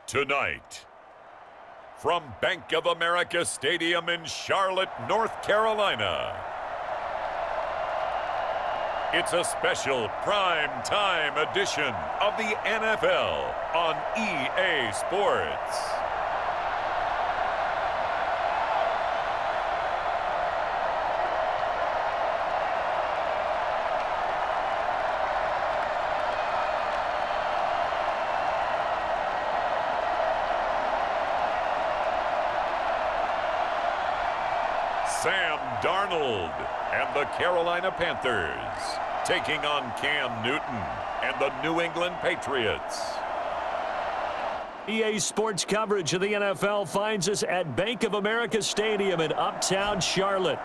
Tonight, from Bank of America Stadium in Charlotte, North Carolina, it's a special prime time edition of the NFL on EA Sports. Sam Darnold and the Carolina Panthers taking on Cam Newton and the New England Patriots. EA Sports coverage of the NFL finds us at Bank of America Stadium in Uptown Charlotte.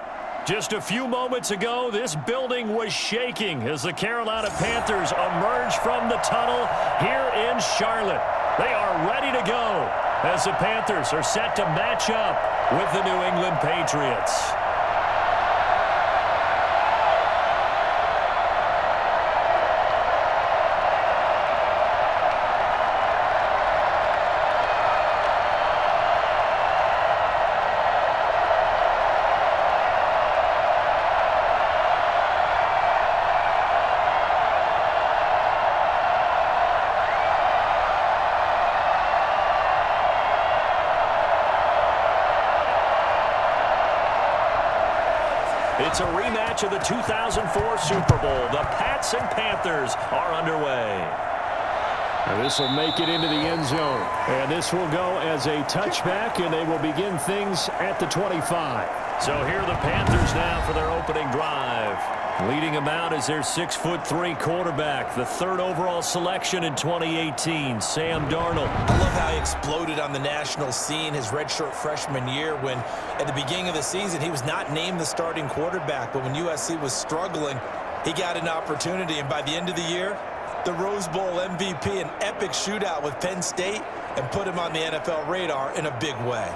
Just a few moments ago, this building was shaking as the Carolina Panthers emerged from the tunnel here in Charlotte. They are ready to go as the Panthers are set to match up with the New England Patriots. It's a rematch of the 2004 Super Bowl. The Pats and Panthers are underway. And this will make it into the end zone. And this will go as a touchback, and they will begin things at the 25. So here are the Panthers now for their opening drive. Leading them out is their 6'3" quarterback, the third overall selection in 2018, Sam Darnold. I love how he exploded on the national scene his redshirt freshman year when, at the beginning of the season, he was not named the starting quarterback. But when USC was struggling, he got an opportunity. And by the end of the year, the Rose Bowl MVP, an epic shootout with Penn State, and put him on the NFL radar in a big way.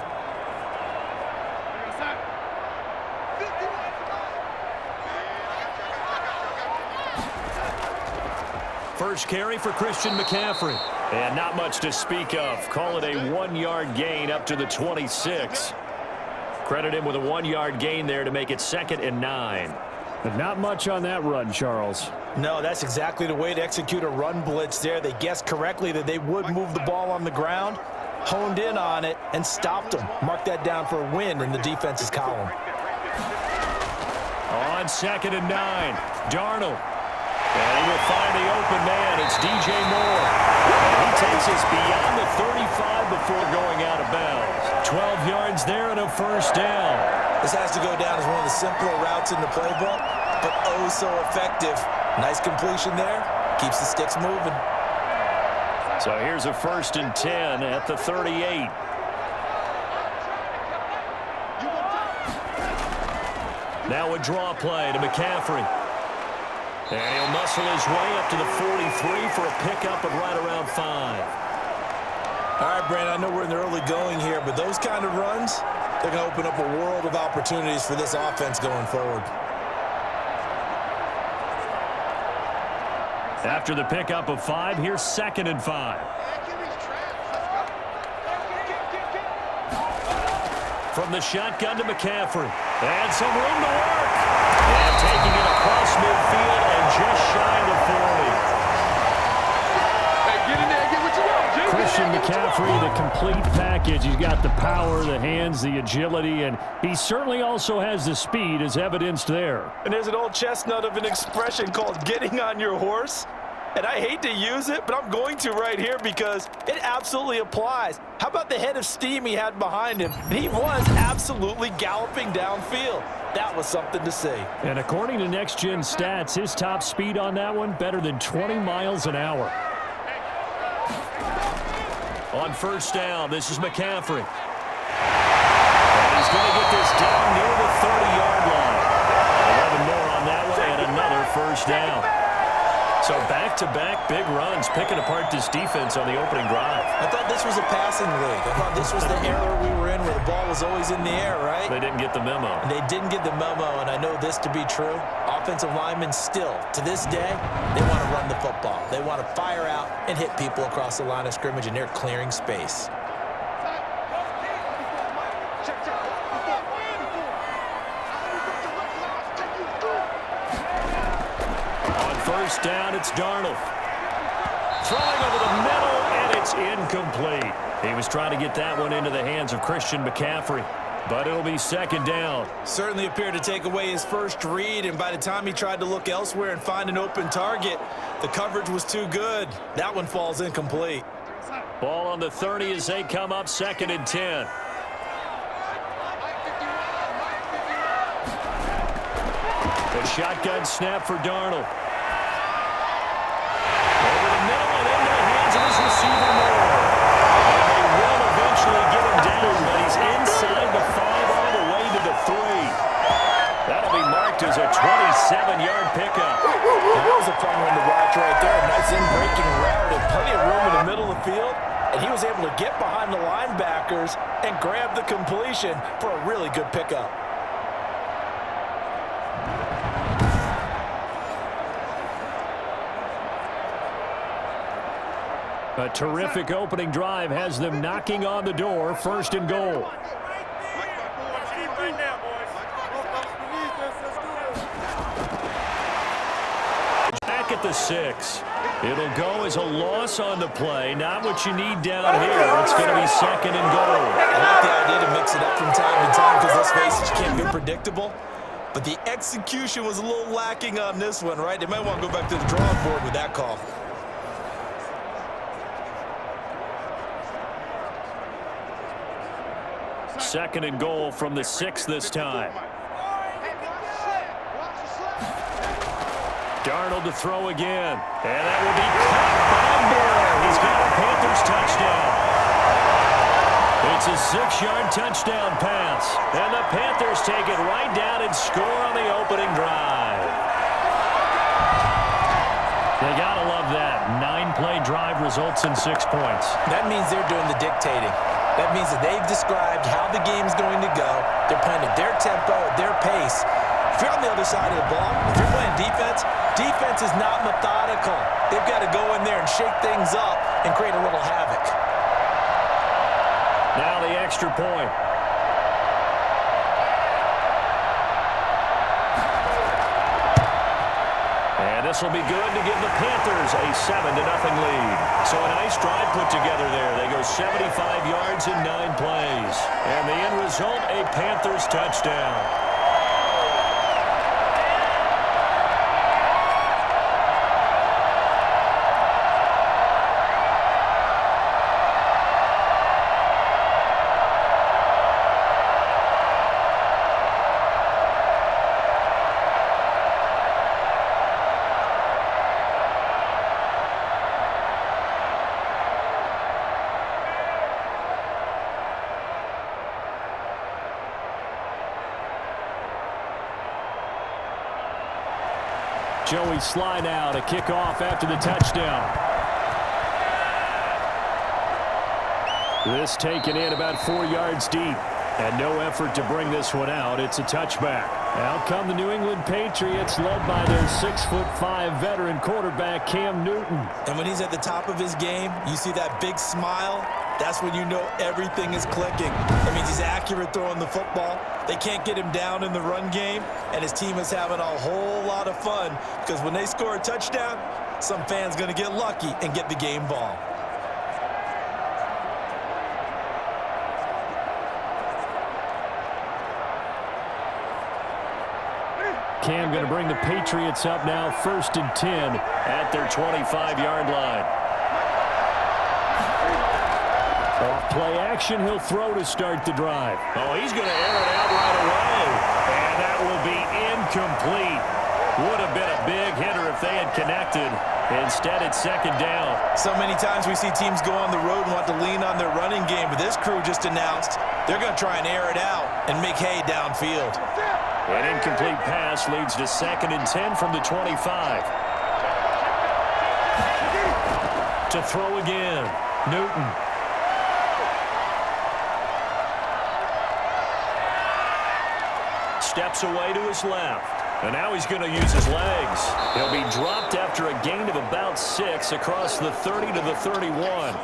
First carry for Christian McCaffrey. And not much to speak of. Call it a 1-yard gain up to the 26. Credit him with a 1-yard gain there to make it 2nd and 9. But not much on that run, Charles. No, that's exactly the way to execute a run blitz there. They guessed correctly that they would move the ball on the ground, honed in on it, and stopped them. Mark that down for a win in the defense's column. On 2nd and 9, Darnold. And he will find the open man. It's DJ Moore. And he takes us beyond the 35 before going out of bounds. 12 yards there and a first down. This has to go down as one of the simpler routes in the playbook, but oh so effective. Nice completion there. Keeps the sticks moving. So here's a 1st and 10 at the 38. Now a draw play to McCaffrey. And he'll muscle his way up to the 43 for a pickup of right around 5. All right, Brandon, I know we're in the early going here, but those kind of runs, they're going to open up a world of opportunities for this offense going forward. After the pickup of 5, here's 2nd and 5. From the shotgun to McCaffrey. And some room to work. And taking it across midfield and just shy of the 40. Hey, get in there and get what you want. Christian McCaffrey, the complete package. He's got the power, the hands, the agility, and he certainly also has the speed as evidenced there. And there's an old chestnut of an expression called getting on your horse. And I hate to use it, but I'm going to right here because it absolutely applies. How about the head of steam he had behind him? And he was absolutely galloping downfield. That was something to see. And according to Next Gen Stats, his top speed on that one, better than 20 miles an hour. On 1st down, this is McCaffrey. And he's going to get this down near the 30-yard line. 11 more on that one and another 1st down. So back-to-back big runs, picking apart this defense on the opening drive. I thought this was a passing league. I thought this was the era we were in where the ball was always in the air, right? They didn't get the memo. And they didn't get the memo, and I know this to be true. offensive linemen still, to this day, they want to run the football. They want to fire out and hit people across the line of scrimmage, and they're clearing space. On first down, it's Darnold. Throwing over the middle, and it's incomplete. He was trying to get that one into the hands of Christian McCaffrey, but it'll be second down. Certainly appeared to take away his first read, and by the time he tried to look elsewhere and find an open target, the coverage was too good. That one falls incomplete. Ball on the 30 as they come up, 2nd and 10. The shotgun snap for Darnold. Over the middle and into the hands of his receiver Moore. And they will eventually get him down, but he's inside the 5 all the way to the 3. That'll be marked as a 27-yard pickup. That was a fun one to watch right there. Nice in-breaking route and plenty of room in the middle of the field. And he was able to get behind the linebackers and grab the completion for a really good pickup. A terrific opening drive has them knocking on the door, 1st and goal. Back at the 6. It'll go as a loss on the play. Not what you need down here. It's going to be 2nd and goal. I like the idea to mix it up from time to time because, let's face it, you can't be predictable. But the execution was a little lacking on this one, right? They might want to go back to the drawing board with that call. Second and goal from the 6 this time. Darnold to throw again. And that will be caught by Moore. He's got a Panthers touchdown. It's a 6-yard touchdown pass. And the Panthers take it right down and score on the opening drive. They got to love that. 9-play drive results in 6 points. That means they're doing the dictating. That means that they've described how the game's going to go. They're playing at their tempo, at their pace. If you're on the other side of the ball, if you're playing defense, defense is not methodical. They've got to go in there and shake things up and create a little havoc. Now the extra point. And this will be good to give the Panthers a 7-0 lead. So a nice drive put together there. They go 75 yards in 9 plays. And the end result, a Panthers touchdown. Joey Sly now to kick off after the touchdown. This taken in about 4 yards deep. And no effort to bring this one out. It's a touchback. Out come the New England Patriots, led by their 6'5" veteran quarterback, Cam Newton. And when he's at the top of his game, you see that big smile. That's when you know everything is clicking. That means he's accurate throwing the football. They can't get him down in the run game, and his team is having a whole lot of fun because when they score a touchdown, some fan's going to get lucky and get the game ball. Cam going to bring the Patriots up now, 1st and 10 at their 25-yard line. Off play action, he'll throw to start the drive. Oh, he's going to air it out right away. And that will be incomplete. Would have been a big hitter if they had connected. Instead, it's 2nd down. So many times we see teams go on the road and want to lean on their running game, but this crew just announced they're going to try and air it out and make hay downfield. An incomplete pass leads to 2nd and 10 from the 25. To throw again, Newton. Steps away to his left. And now he's going to use his legs. He'll be dropped after a gain of about 6 across the 30 to the 31.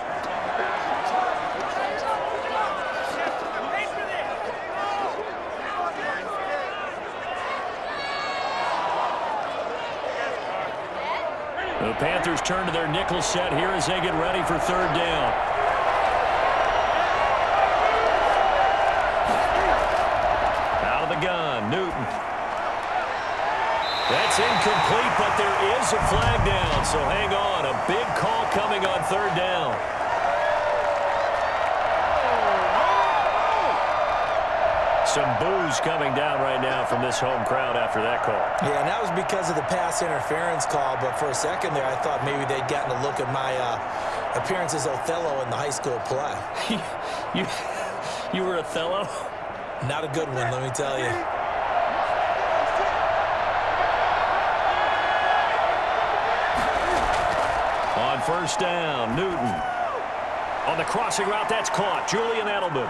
The Panthers turn to their nickel set here as they get ready for 3rd down. Out of the gun, Newton. That's incomplete, but there is a flag down, so hang on. A big call coming on 3rd down. Some boos coming down right now from this home crowd after that call. Yeah, and that was because of the pass interference call, but for a second there, I thought maybe they'd gotten a look at my appearance as Othello in the high school play. You were Othello? Not a good one, let me tell you. On 1st down, Newton. On the crossing route, that's caught. Julian Edelman.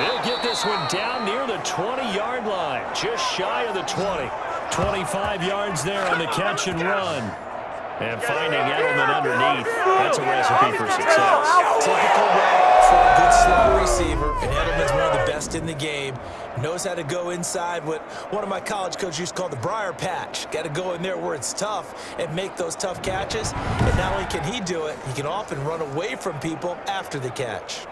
He'll get this one down near the 20-yard line, just shy of the 20. 25 yards there on the catch and run. And finding Edelman underneath, that's a recipe for success. Typical route for a good slot receiver, and Edelman's one of the best in the game. Knows how to go inside what one of my college coaches used to call the briar patch. Got to go in there where it's tough and make those tough catches. And not only can he do it, he can often run away from people after the catch.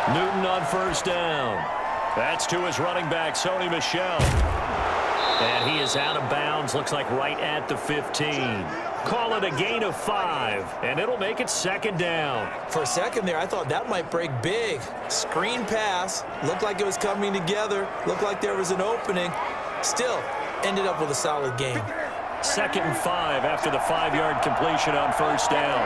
Newton on 1st down. That's to his running back, Sony Michel. And he is out of bounds, looks like right at the 15. Call it a gain of 5, and it'll make it 2nd down. For a second there, I thought that might break big. Screen pass, looked like it was coming together, looked like there was an opening. Still, ended up with a solid game. 2nd and 5 after the 5-yard completion on 1st down.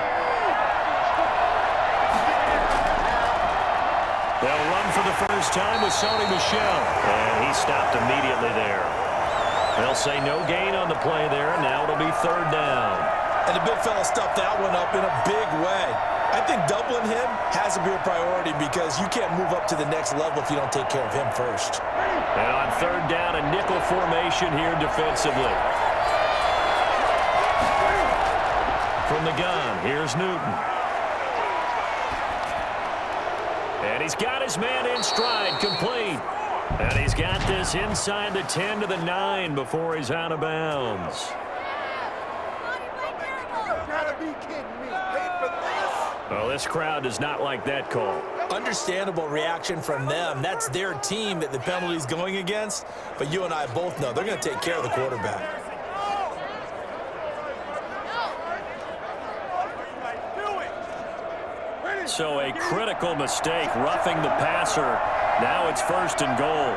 They'll run for the first time with Sony Michel, and he stopped immediately there. They'll say no gain on the play there. Now it'll be 3rd down. And the big fella stuffed that one up in a big way. I think doubling him has to be a priority because you can't move up to the next level if you don't take care of him first. And on 3rd down, a nickel formation here defensively. From the gun, here's Newton. And he's got his man in stride, complete. And he's got this inside the 10 to the 9 before he's out of bounds. Well, this crowd does not like that call. Understandable reaction from them. That's their team that the penalty's going against. But you and I both know they're going to take care of the quarterback. So a critical mistake, roughing the passer. Now it's 1st and goal.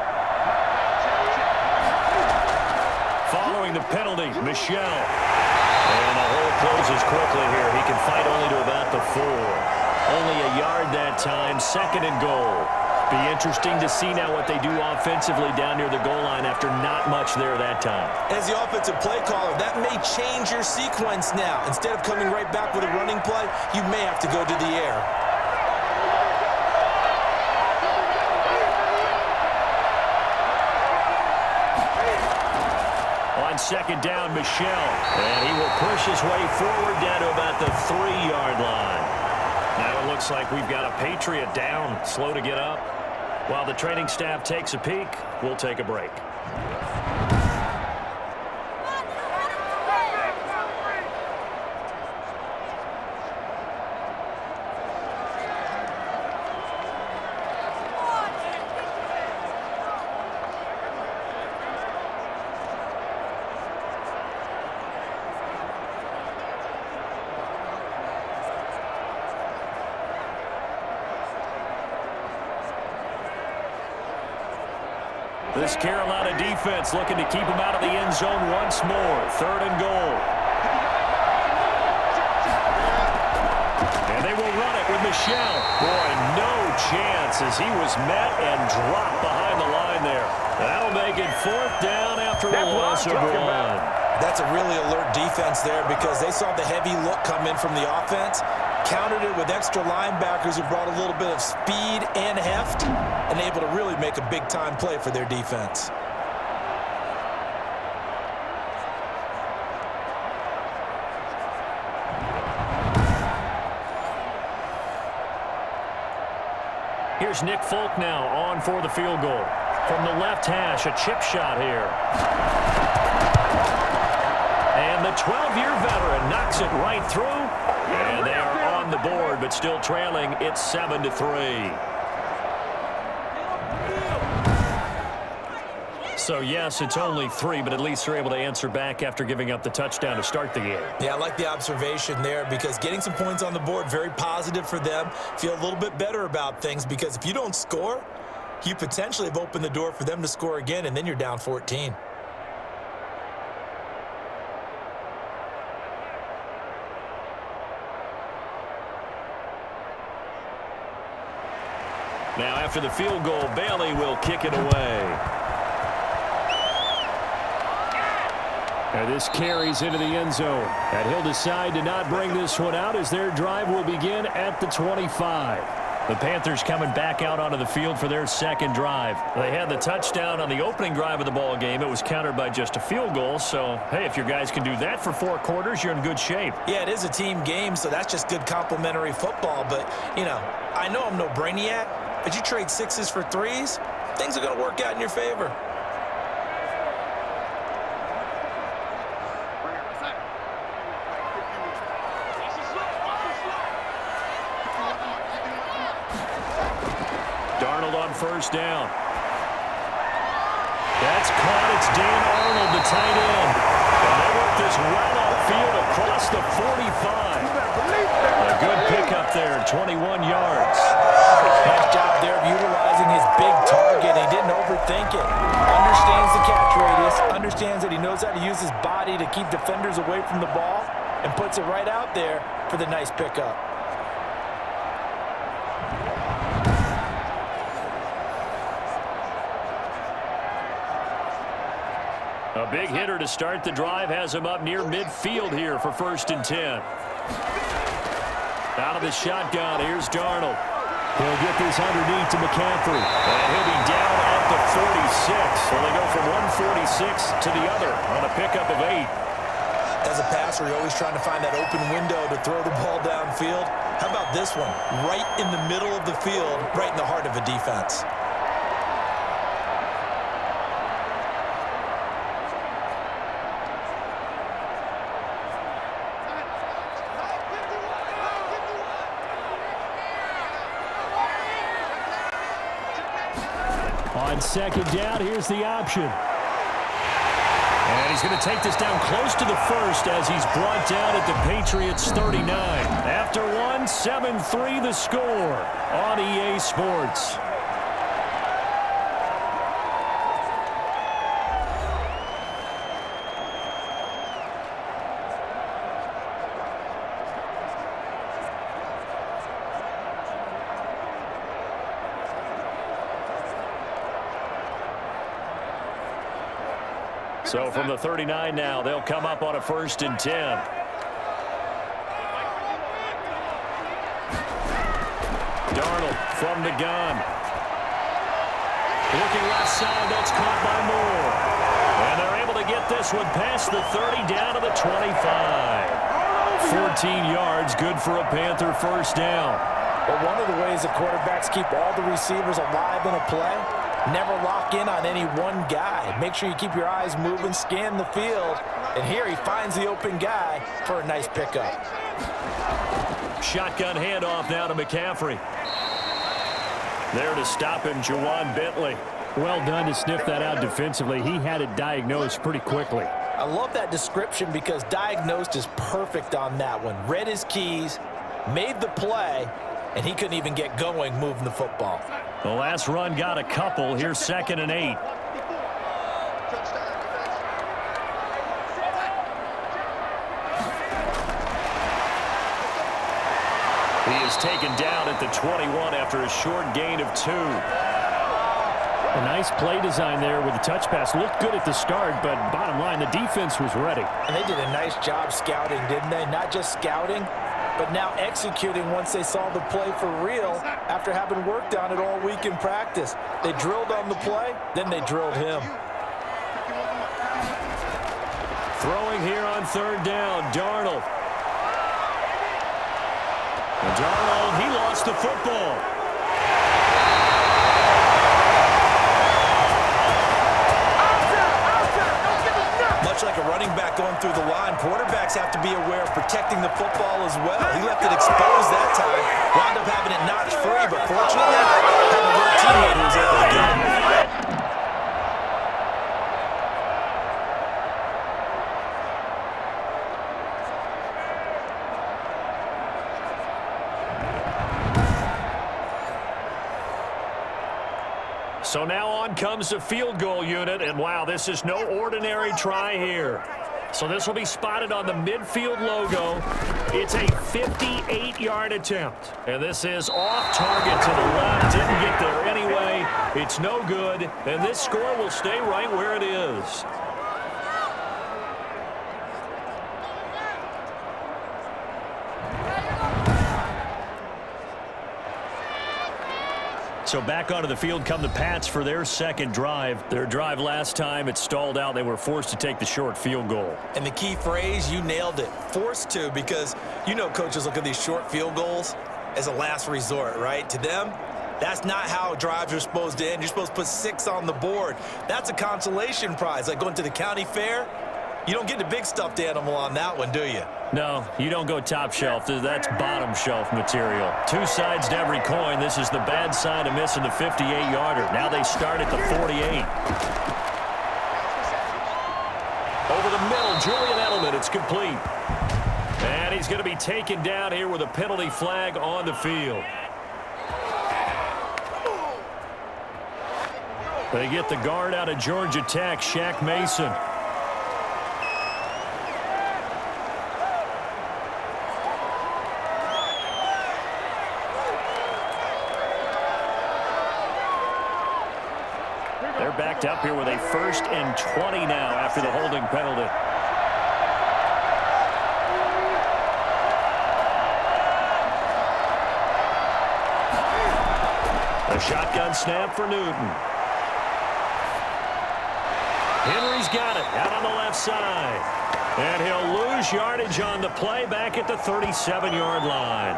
Following the penalty, Michel. And the hole closes quickly here. He can fight only to about the 4. Only a yard that time, 2nd and goal. Be interesting to see now what they do offensively down near the goal line after not much there that time. As the offensive play caller, that may change your sequence now. Instead of coming right back with a running play, you may have to go to the air. On 2nd down, Michel. And he will push his way forward down to about the 3-yard line. Now it looks like we've got a Patriot down, slow to get up. While the training staff takes a peek, we'll take a break. This Carolina defense looking to keep him out of the end zone once more. 3rd and goal. And they will run it with Michel. Boy, no chance as he was met and dropped behind the line there. That'll make it 4th down after a loss of 1. That's a really alert defense there because they saw the heavy look come in from the offense. countered it with extra linebackers who brought a little bit of speed and heft and able to really make a big-time play for their defense. Here's Nick Folk now on for the field goal. From the left hash, a chip shot here. And the 12-year veteran knocks it right through. And they are on the board, but still trailing. It's 7-3. So, yes, it's only 3, but at least they're able to answer back after giving up the touchdown to start the game. Yeah, I like the observation there because getting some points on the board, very positive for them. Feel a little bit better about things because if you don't score, you potentially have opened the door for them to score again, and then you're down 14. Now, after the field goal, Bailey will kick it away. And this carries into the end zone. And he'll decide to not bring this one out as their drive will begin at the 25. The Panthers coming back out onto the field for their second drive. They had the touchdown on the opening drive of the ball game. It was countered by just a field goal. So, hey, if your guys can do that for 4 quarters, you're in good shape. Yeah, it is a team game, so that's just good complimentary football. But, you know, I know I'm no brainiac, but you trade 6s for 3s, things are going to work out in your favor. Darnold on first down. That's caught. It's Dan Arnold, the tight end. And they work this well upfield across the 45. A good pickup there, 21 yards. Nice job there of utilizing his big target. He didn't overthink it. Understands the catch radius. Understands that he knows how to use his body to keep defenders away from the ball. And puts it right out there for the nice pickup. A big hitter to start the drive has him up near midfield here for 1st and 10. Out of the shotgun, here's Darnold. He'll get this underneath to McCaffrey. And he'll be down at the 46. So they go from 146 to the other on a pickup of 8. As a passer, you're always trying to find that open window to throw the ball downfield. How about this one? Right in the middle of the field, right in the heart of a defense. On second down, here's the option. And he's going to take this down close to the 1st as he's brought down at the Patriots 39. After 1, 7-3 the score on EA Sports. So from the 39 now, they'll come up on a 1st and 10. Darnold from the gun. Looking left side, that's caught by Moore. And they're able to get this one past the 30 down to the 25. 14 yards, good for a Panther 1st down. But one of the ways the quarterbacks keep all the receivers alive in a play, never lock in on any one guy. Make sure you keep your eyes moving, scan the field. And here he finds the open guy for a nice pickup. Shotgun handoff now to McCaffrey. There to stop him, Juwan Bentley. Well done to sniff that out defensively. He had it diagnosed pretty quickly. I love that description because diagnosed is perfect on that one. Read his keys, made the play, and he couldn't even get going moving the football. The last run got a couple. Here's 2nd and 8. He is taken down at the 21 after a short gain of 2. A nice play design there with the touch pass. Looked good at the start, but bottom line, the defense was ready. And they did a nice job scouting, didn't they? Not just scouting, but now executing once they saw the play for real after having worked on it all week in practice. They drilled on the play, then they drilled him. Throwing here on third down, Darnold. And Darnold, he lost the football. Much like a running back going through the line, quarterbacks have to be aware of protecting the football as well. He left it exposed that time, wound up having it notch free, but fortunately, had a good teammate who was able to get it. So now on comes the field goal unit, and wow, this is no ordinary try here. So this will be spotted on the midfield logo. It's a 58-yard attempt, and this is off target to the left. Didn't get there anyway. It's no good, and this score will stay right where it is. So back onto the field come the Pats for their second drive. Their drive last time, it stalled out. They were forced to take the short field goal. And the key phrase, you nailed it, forced to, because you know coaches look at these short field goals as a last resort, right? To them, that's not how drives are supposed to end. You're supposed to put 6 on the board. That's a consolation prize, like going to the county fair. You don't get the big stuffed animal on that one, do you? No, you don't go top shelf. That's bottom shelf material. Two sides to every coin. This is the bad side of missing the 58-yarder. Now they start at the 48. Over the middle, Julian Edelman. It's complete. And he's going to be taken down here with a penalty flag on the field. They get the guard out of Georgia Tech, Shaq Mason. They're backed up here with a 1st and 20 now after the holding penalty. A shotgun snap for Newton. Henry's got it out on the left side. And he'll lose yardage on the play back at the 37-yard line.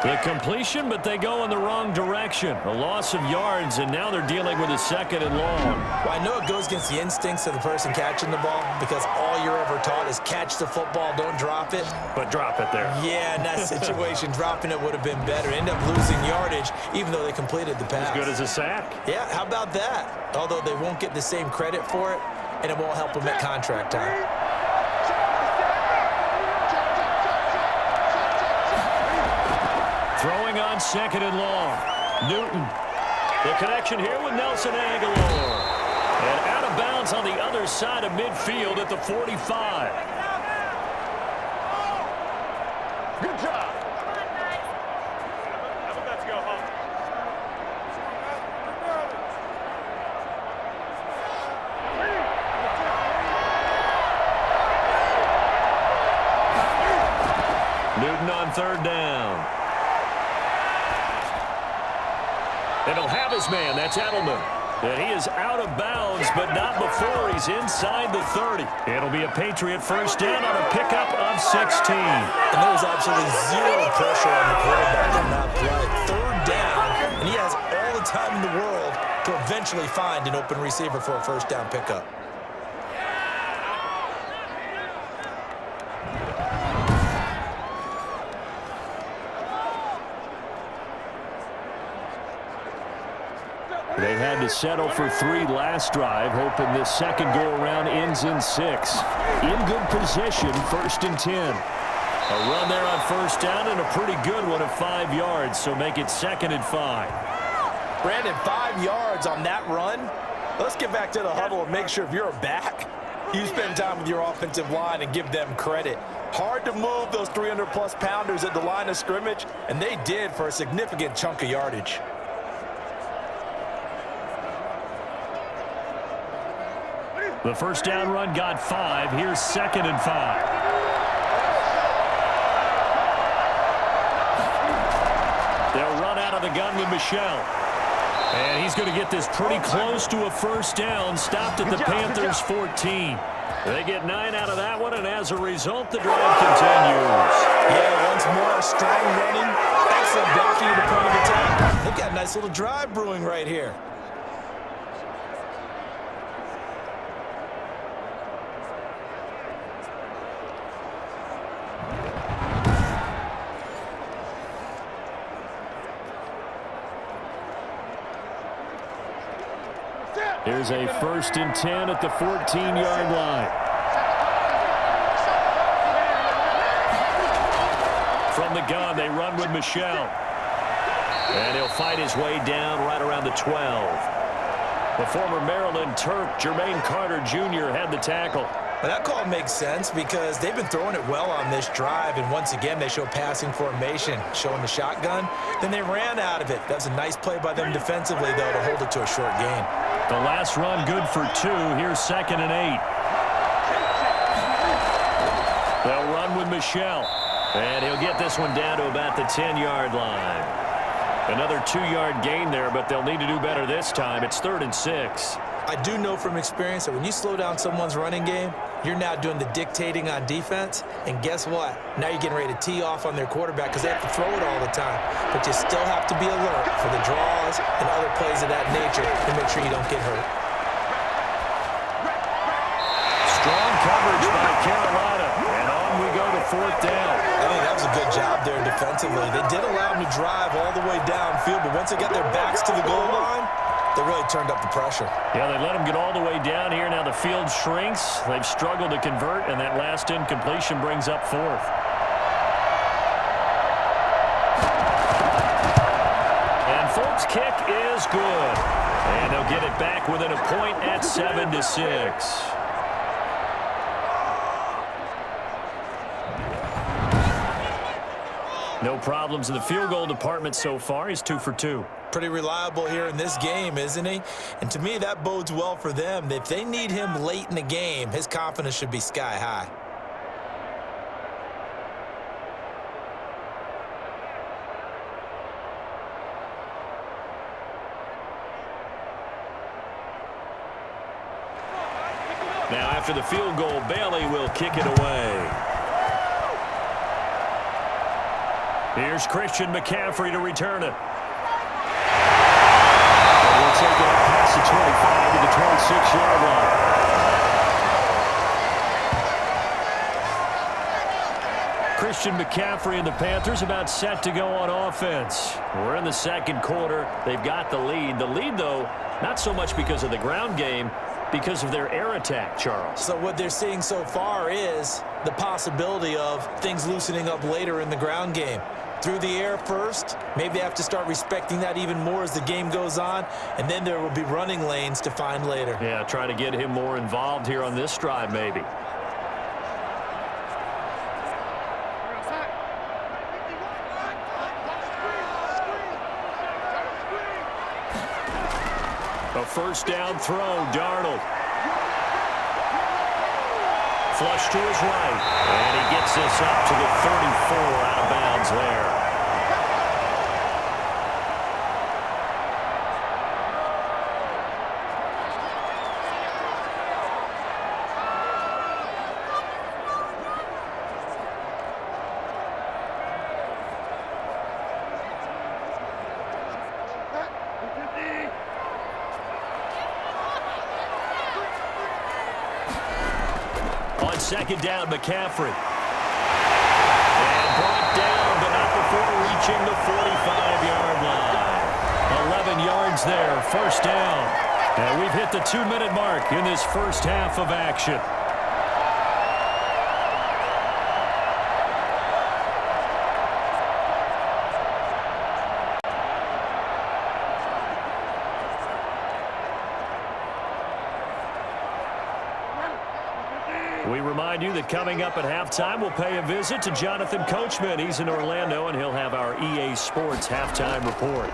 The completion, but they go in the wrong direction. A loss of yards, and now they're dealing with a 2nd and long. Well, I know it goes against the instincts of the person catching the ball because all you're ever taught is catch the football, don't drop it. But drop it there. Yeah, in that situation, dropping it would have been better. End up losing yardage, even though they completed the pass. As good as a sack. Yeah, how about that? Although they won't get the same credit for it, and it won't help them at contract time. Throwing on 2nd and long. Newton. The connection here with Nelson Aguilar. And out of bounds on the other side of midfield at the 45. Good job. Let's go home. Newton on 3rd down. And he'll have his man. That's Edelman. And he is out of bounds, but not before he's inside the 30. It'll be a Patriot 1st down on a pickup of 16. And there was absolutely zero pressure on the quarterback on that play. 3rd down, and he has all the time in the world to eventually find an open receiver for a 1st down pickup. They had to settle for 3 last drive, hoping this second go-around ends in 6. In good position, 1st and 10. A run there on 1st down and a pretty good one of 5 yards, so make it 2nd and 5. Brandon, 5 yards on that run. Let's get back to the huddle and make sure if you're back, you spend time with your offensive line and give them credit. Hard to move those 300-plus pounders at the line of scrimmage, and they did for a significant chunk of yardage. The 1st down run got 5. Here's 2nd and 5. the gun with Michel. And he's going to get this pretty close to a first down. Stopped at the Panthers 14. They get 9 out of that one, and as a result, the drive continues. Yeah, once more, strong running, excellent blocking at the point of attack. They've got a nice little drive brewing right here. Here's a 1st and 10 at the 14-yard line. From the gun, they run with Michel. And he'll fight his way down right around the 12. The former Maryland Terp, Jermaine Carter Jr., had the tackle. Well, that call makes sense because they've been throwing it well on this drive, and once again they show passing formation, showing the shotgun. Then they ran out of it. That was a nice play by them defensively, though, to hold it to a short gain. The last run good for 2. Here's 2nd and 8. They'll run with Michel. And he'll get this one down to about the 10-yard line. Another 2-yard gain there, but they'll need to do better this time. It's 3rd and 6. I do know from experience that when you slow down someone's running game, you're now doing the dictating on defense. And guess what? Now you're getting ready to tee off on their quarterback because they have to throw it all the time. But you still have to be alert for the draws and other plays of that nature to make sure you don't get hurt. Strong coverage by Carolina. And on we go to 4th down. I think that was a good job there defensively. They did allow them to drive all the way downfield, but once they got their backs to the goal line, they really turned up the pressure. Yeah, they let them get all the way down here. Now the field shrinks. They've struggled to convert, and that last incompletion brings up 4th. And Folt's kick is good. And they'll get it back within a point at 7-6. No problems in the field goal department so far. He's 2 for 2. Pretty reliable here in this game, isn't he? And to me, that bodes well for them. If they need him late in the game, his confidence should be sky high. Now after the field goal, Bailey will kick it away. Here's Christian McCaffrey to return it. And we'll take it past the 25 to the 26-yard line. Christian McCaffrey and the Panthers about set to go on offense. We're in the 2nd quarter. They've got the lead. The lead, though, not so much because of the ground game, because of their air attack, Charles. So what they're seeing so far is the possibility of things loosening up later in the ground game. Through the air first, maybe they have to start respecting that even more as the game goes on, and then there will be running lanes to find later. Yeah, try to get him more involved here on this drive, maybe. A 1st down throw, Darnold. Flush to his right, and he gets this up to the 34 out of bounds there. On 2nd down, McCaffrey. And brought down, but not before reaching the 45-yard line. 11 yards there, 1st down. And we've hit the 2-minute mark in this first half of action. We remind you that coming up at halftime, we'll pay a visit to Jonathan Coachman. He's in Orlando, and he'll have our EA Sports halftime report.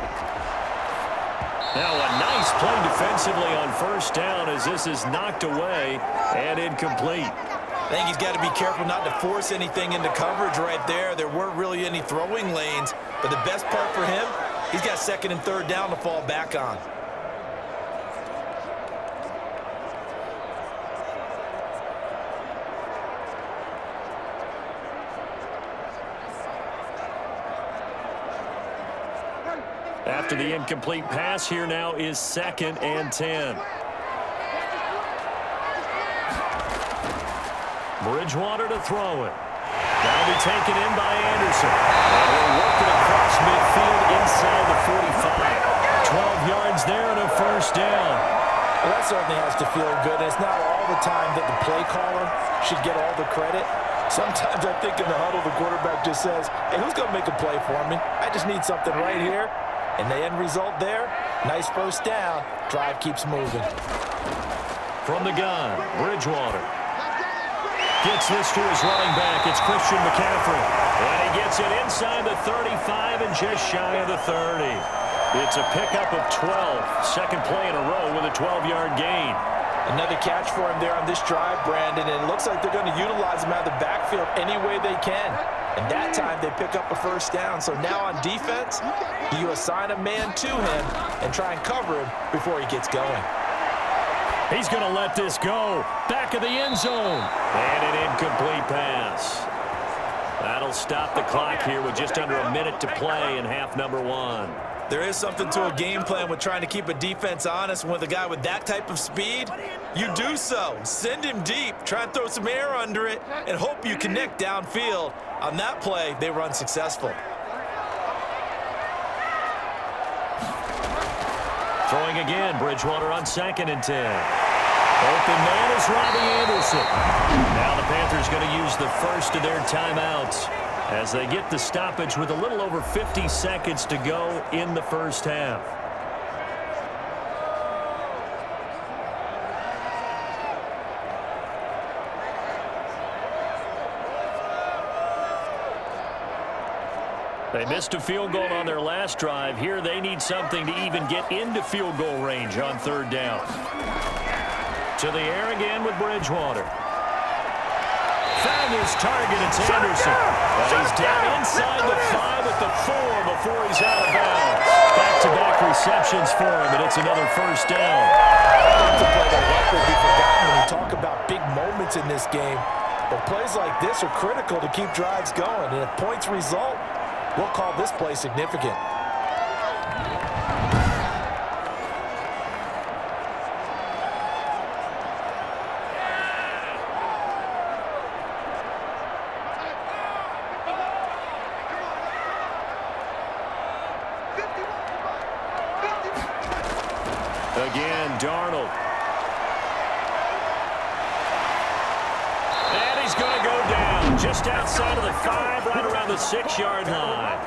Now a nice play defensively on 1st down as this is knocked away and incomplete. I think he's got to be careful not to force anything into coverage right there. There weren't really any throwing lanes, but the best part for him, He's got second and third down to fall back on. After the incomplete pass, here now is 2nd and 10. Bridgewater to throw it. Now be taken in by Anderson. And he'll work it across midfield inside the 45. 12 yards there and a first down. Well, that certainly has to feel good. And it's not all the time that the play caller should get all the credit. Sometimes I think in the huddle, the quarterback just says, hey, who's going to make a play for me? I just need something right here. And the end result there, nice first down. Drive keeps moving. From the gun, Bridgewater. Gets this to his running back. It's Christian McCaffrey. And he gets it inside the 35 and just shy of the 30. It's a pickup of 12. Second play in a row with a 12-yard gain. Another catch for him there on this drive, Brandon. And it looks like they're going to utilize him out of the backfield any way they can. And that time they pick up a first down. So now on defense, you assign a man to him and try and cover him before he gets going. He's going to let this go. Back of the end zone. And an incomplete pass. That'll stop the clock here with just under a minute to play in half number 1. There is something to a game plan with trying to keep a defense honest. With a guy with that type of speed, you do so. Send him deep, try and throw some air under it, and hope you connect downfield. On that play, they were unsuccessful. Throwing again, Bridgewater on 2nd and 10. Open man is Robbie Anderson. Now the Panthers going to use the first of their timeouts as they get the stoppage with a little over 50 seconds to go in the first half. They missed a field goal on their last drive. Here they need something to even get into field goal range on 3rd down. To the air again with Bridgewater. Found his target, it's Anderson. But he's down inside the 5 at the 4 before he's out of bounds. Back-to-back receptions for him, and it's another first down. To play that record be forgotten when you talk about big moments in this game. But plays like this are critical to keep drives going. And if points result, we'll call this play significant. Again, Darnold. And he's going to go down just outside of the 5, right around the 6-yard line.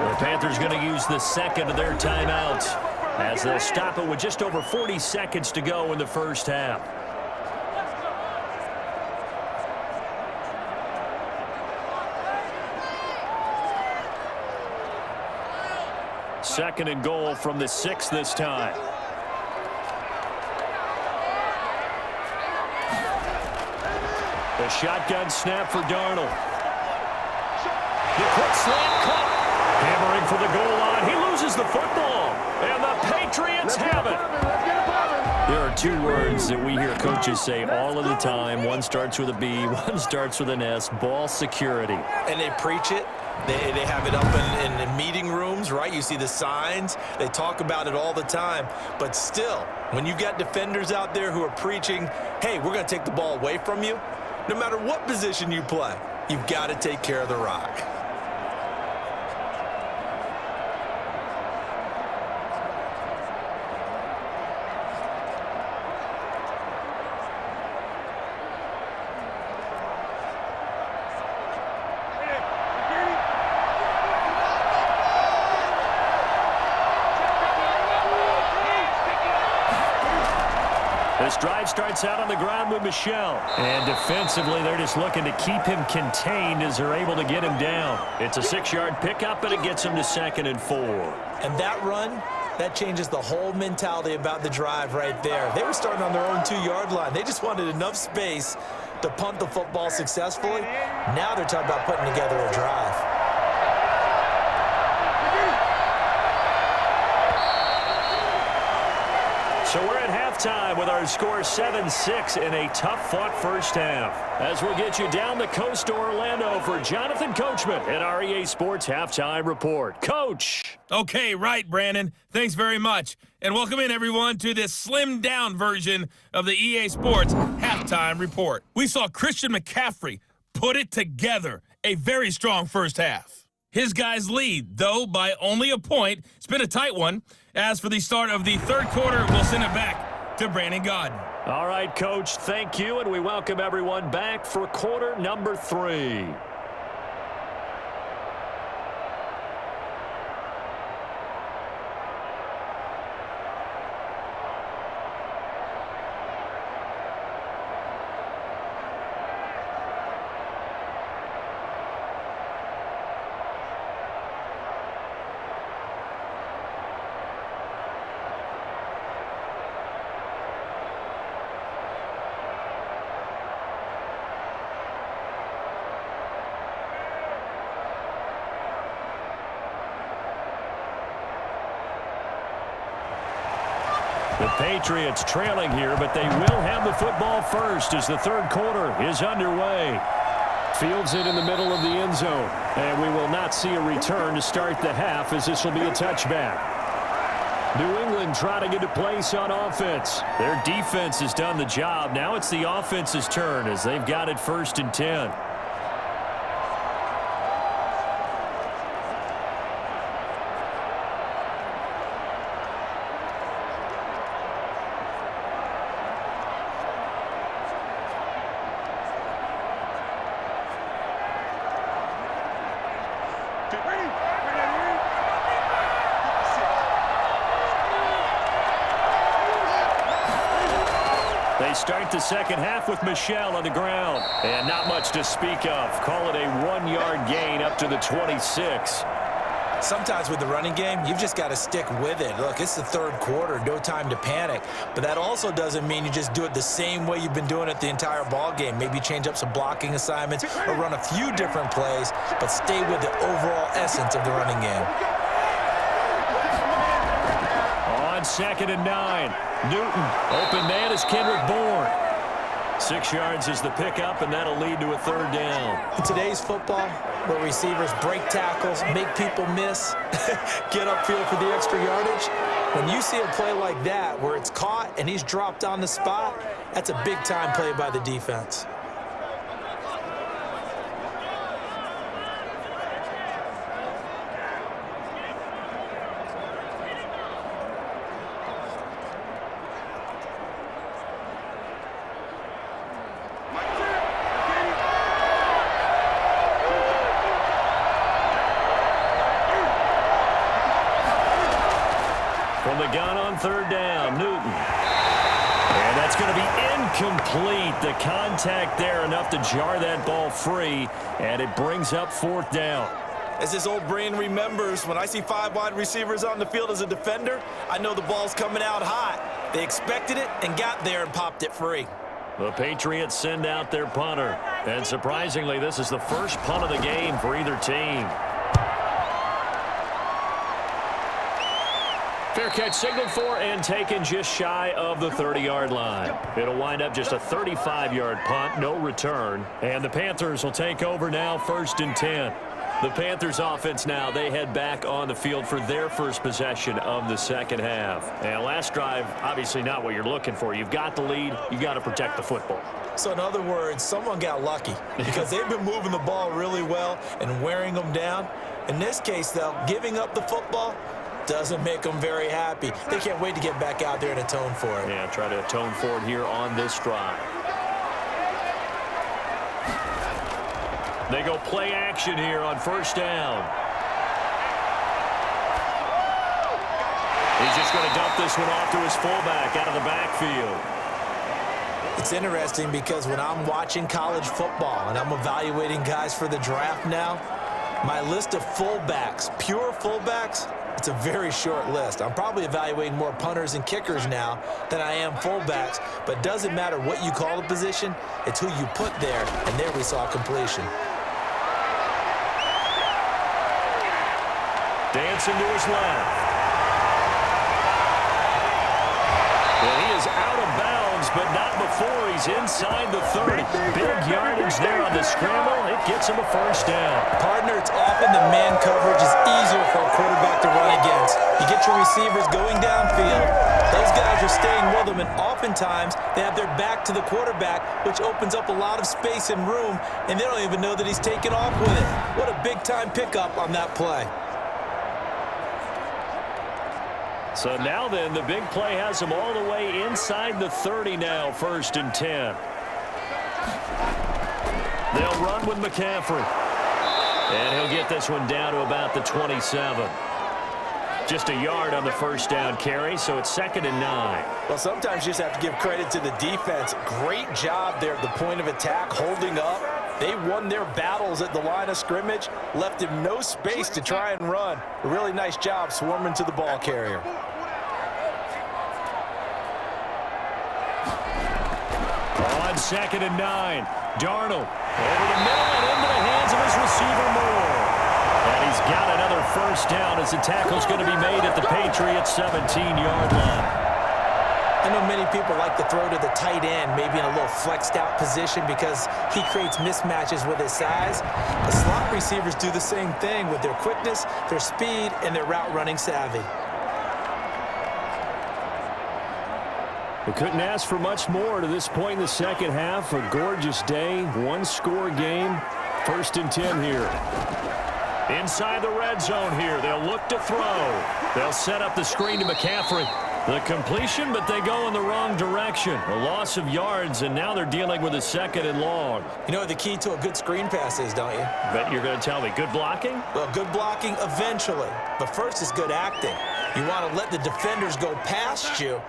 The Panthers going to use the second of their timeouts as they'll stop it with just over 40 seconds to go in the first half. Second and goal from the 6 this time. The shotgun snap for Darnold. The quick slant cut. Hammering for the goal line. He loses the football. And the Patriots have it. There are 2 words that we hear coaches say all of the time. One starts with a B, one starts with an S. Ball security. And they preach it. They have it up in meeting rooms, right? You see the signs. They talk about it all the time. But still, when you've got defenders out there who are preaching, hey, we're going to take the ball away from you, no matter what position you play, you've got to take care of the rock. This drive starts out on the ground with Michel. And defensively, they're just looking to keep him contained as they're able to get him down. It's a 6-yard pickup, and it gets him to 2nd and 4. And that run, that changes the whole mentality about the drive right there. They were starting on their own 2-yard line. They just wanted enough space to punt the football successfully. Now they're talking about putting together a drive. So we're at halftime with our score 7-6 in a tough-fought first half. As we'll get you down the coast to Orlando for Jonathan Coachman at our EA Sports Halftime Report. Coach! Okay, right, Brandon. Thanks very much. And welcome in, everyone, to this slimmed-down version of the EA Sports Halftime Report. We saw Christian McCaffrey put it together. A very strong first half. His guys lead, though, by only a point. It's been a tight one. As for the start of the third quarter, we'll send it back to Brandon Godden. All right, Coach, thank you, and we welcome everyone back for quarter number 3. The Patriots trailing here, but they will have the football first as the third quarter is underway. Fields it in the middle of the end zone, and we will not see a return to start the half as this will be a touchback. New England trotting into place on offense. Their defense has done the job. Now it's the offense's turn as they've got it 1st and 10. They start the second half with Michel on the ground. And not much to speak of. Call it a 1-yard gain up to the 26. Sometimes with the running game, you've just got to stick with it. Look, it's the third quarter, no time to panic. But that also doesn't mean you just do it the same way you've been doing it the entire ball game. Maybe change up some blocking assignments or run a few different plays, but stay with the overall essence of the running game. On 2nd and 9, Newton. Open man is Kendrick Bourne. 6 yards is the pickup, and that'll lead to a third down. In today's football, where receivers break tackles, make people miss, get upfield for the extra yardage, when you see a play like that where it's caught and he's dropped on the spot, that's a big-time play by the defense. From the gun on 3rd down, Newton. And that's going to be incomplete. The contact there enough to jar that ball free, and it brings up 4th down. As this old brain remembers, when I see 5 wide receivers on the field as a defender, I know the ball's coming out hot. They expected it and got there and popped it free. The Patriots send out their punter. And surprisingly, this is the first punt of the game for either team. Fair catch signaled for and taken just shy of the 30-yard line. It'll wind up just a 35-yard punt, no return. And the Panthers will take over now 1st and 10. The Panthers offense now, they head back on the field for their first possession of the second half. And last drive, obviously not what you're looking for. You've got the lead. You've got to protect the football. So in other words, someone got lucky because they've been moving the ball really well and wearing them down. In this case, though, giving up the football doesn't make them very happy. They can't wait to get back out there and atone for it. Yeah, try to atone for it here on this drive. They go play action here on 1st down. He's just going to dump this one off to his fullback out of the backfield. It's interesting because when I'm watching college football and I'm evaluating guys for the draft now, my list of fullbacks, pure fullbacks, it's a very short list. I'm probably evaluating more punters and kickers now than I am fullbacks, but it doesn't matter what you call the position, it's who you put there, and there we saw completion. Dancing to his left. And he is out of bounds, but not before he's inside the 30. Big yardage there on the scramble. It gets him a first down. Partner, it's often the man coverage is easier for a quarterback to run against. You get your receivers going downfield. Those guys are staying with them, and oftentimes they have their back to the quarterback, which opens up a lot of space and room, and they don't even know that he's taken off with it. What a big-time pickup on that play. So now then, the big play has him all the way inside the 30 now, 1st and 10. They'll run with McCaffrey. And he'll get this one down to about the 27. Just a yard on the first down carry, so it's 2nd and 9. Well, sometimes you just have to give credit to the defense. Great job there at the point of attack, holding up. They won their battles at the line of scrimmage, left him no space to try and run. A really nice job swarming to the ball carrier. On 2nd and 9, Darnold over the middle and into the hands of his receiver Moore. And he's got another first down as the tackle's going to be made at the Patriots' 17-yard line. I know many people like to throw to the tight end, maybe in a little flexed out position because he creates mismatches with his size. The slot receivers do the same thing with their quickness, their speed, and their route running savvy. We couldn't ask for much more to this point in the second half. A gorgeous day, one-score game. 1st and 10 here. Inside the red zone here, they'll look to throw. They'll set up the screen to McCaffrey. The completion, but they go in the wrong direction. A loss of yards, and now they're dealing with a 2nd and long. You know what the key to a good screen pass is, don't you? Bet you're going to tell me. Good blocking? Well, good blocking eventually. But first is good acting. You want to let the defenders go past you,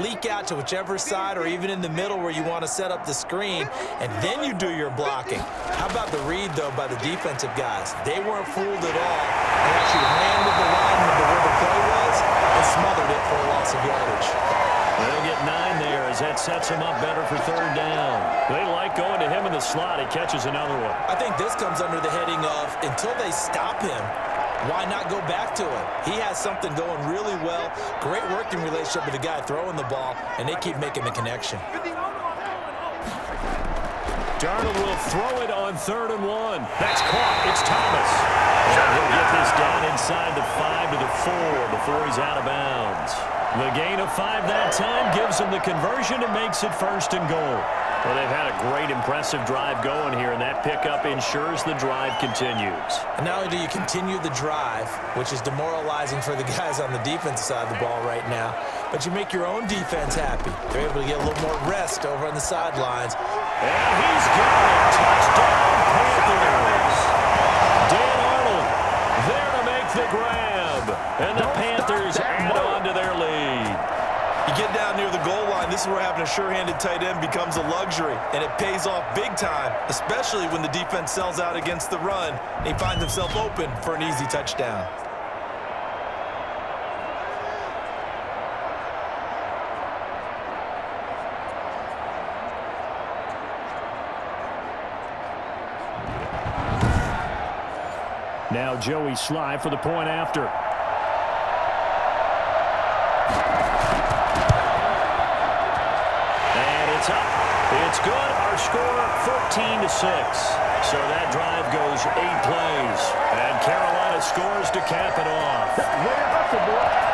leak out to whichever side or even in the middle where you want to set up the screen, and then you do your blocking. How about the read, though, by the defensive guys? They weren't fooled at all. They actually ran with the lineman to where the play was and smothered it for a loss of yardage. They'll get 9 there as that sets him up better for 3rd down. They like going to him in the slot. He catches another one. I think this comes under the heading of until they stop him, why not go back to him? He has something going really well. Great working relationship with the guy throwing the ball, and they keep making the connection. Darnold will throw it on 3rd and 1. That's caught. It's Thomas. And he'll get this down inside the 5 to the 4 before he's out of bounds. The gain of 5 that time gives him the conversion and makes it 1st and goal. Well, they've had a great, impressive drive going here, and that pickup ensures the drive continues. And not only do you continue the drive, which is demoralizing for the guys on the defensive side of the ball right now, but you make your own defense happy. They're able to get a little more rest over on the sidelines. And he's got it. Touchdown, Panthers. Darnold there to make the grab. And the Panthers add on to their lead. You get down near the goal line, this is where having a sure-handed tight end becomes a luxury, and it pays off big time, especially when the defense sells out against the run, and he finds himself open for an easy touchdown. Now Joey Sly for the point after. It's up. It's good. Our score, 14-6. So that drive goes 8 plays. And Carolina scores to cap it off. Way to hustle, boy.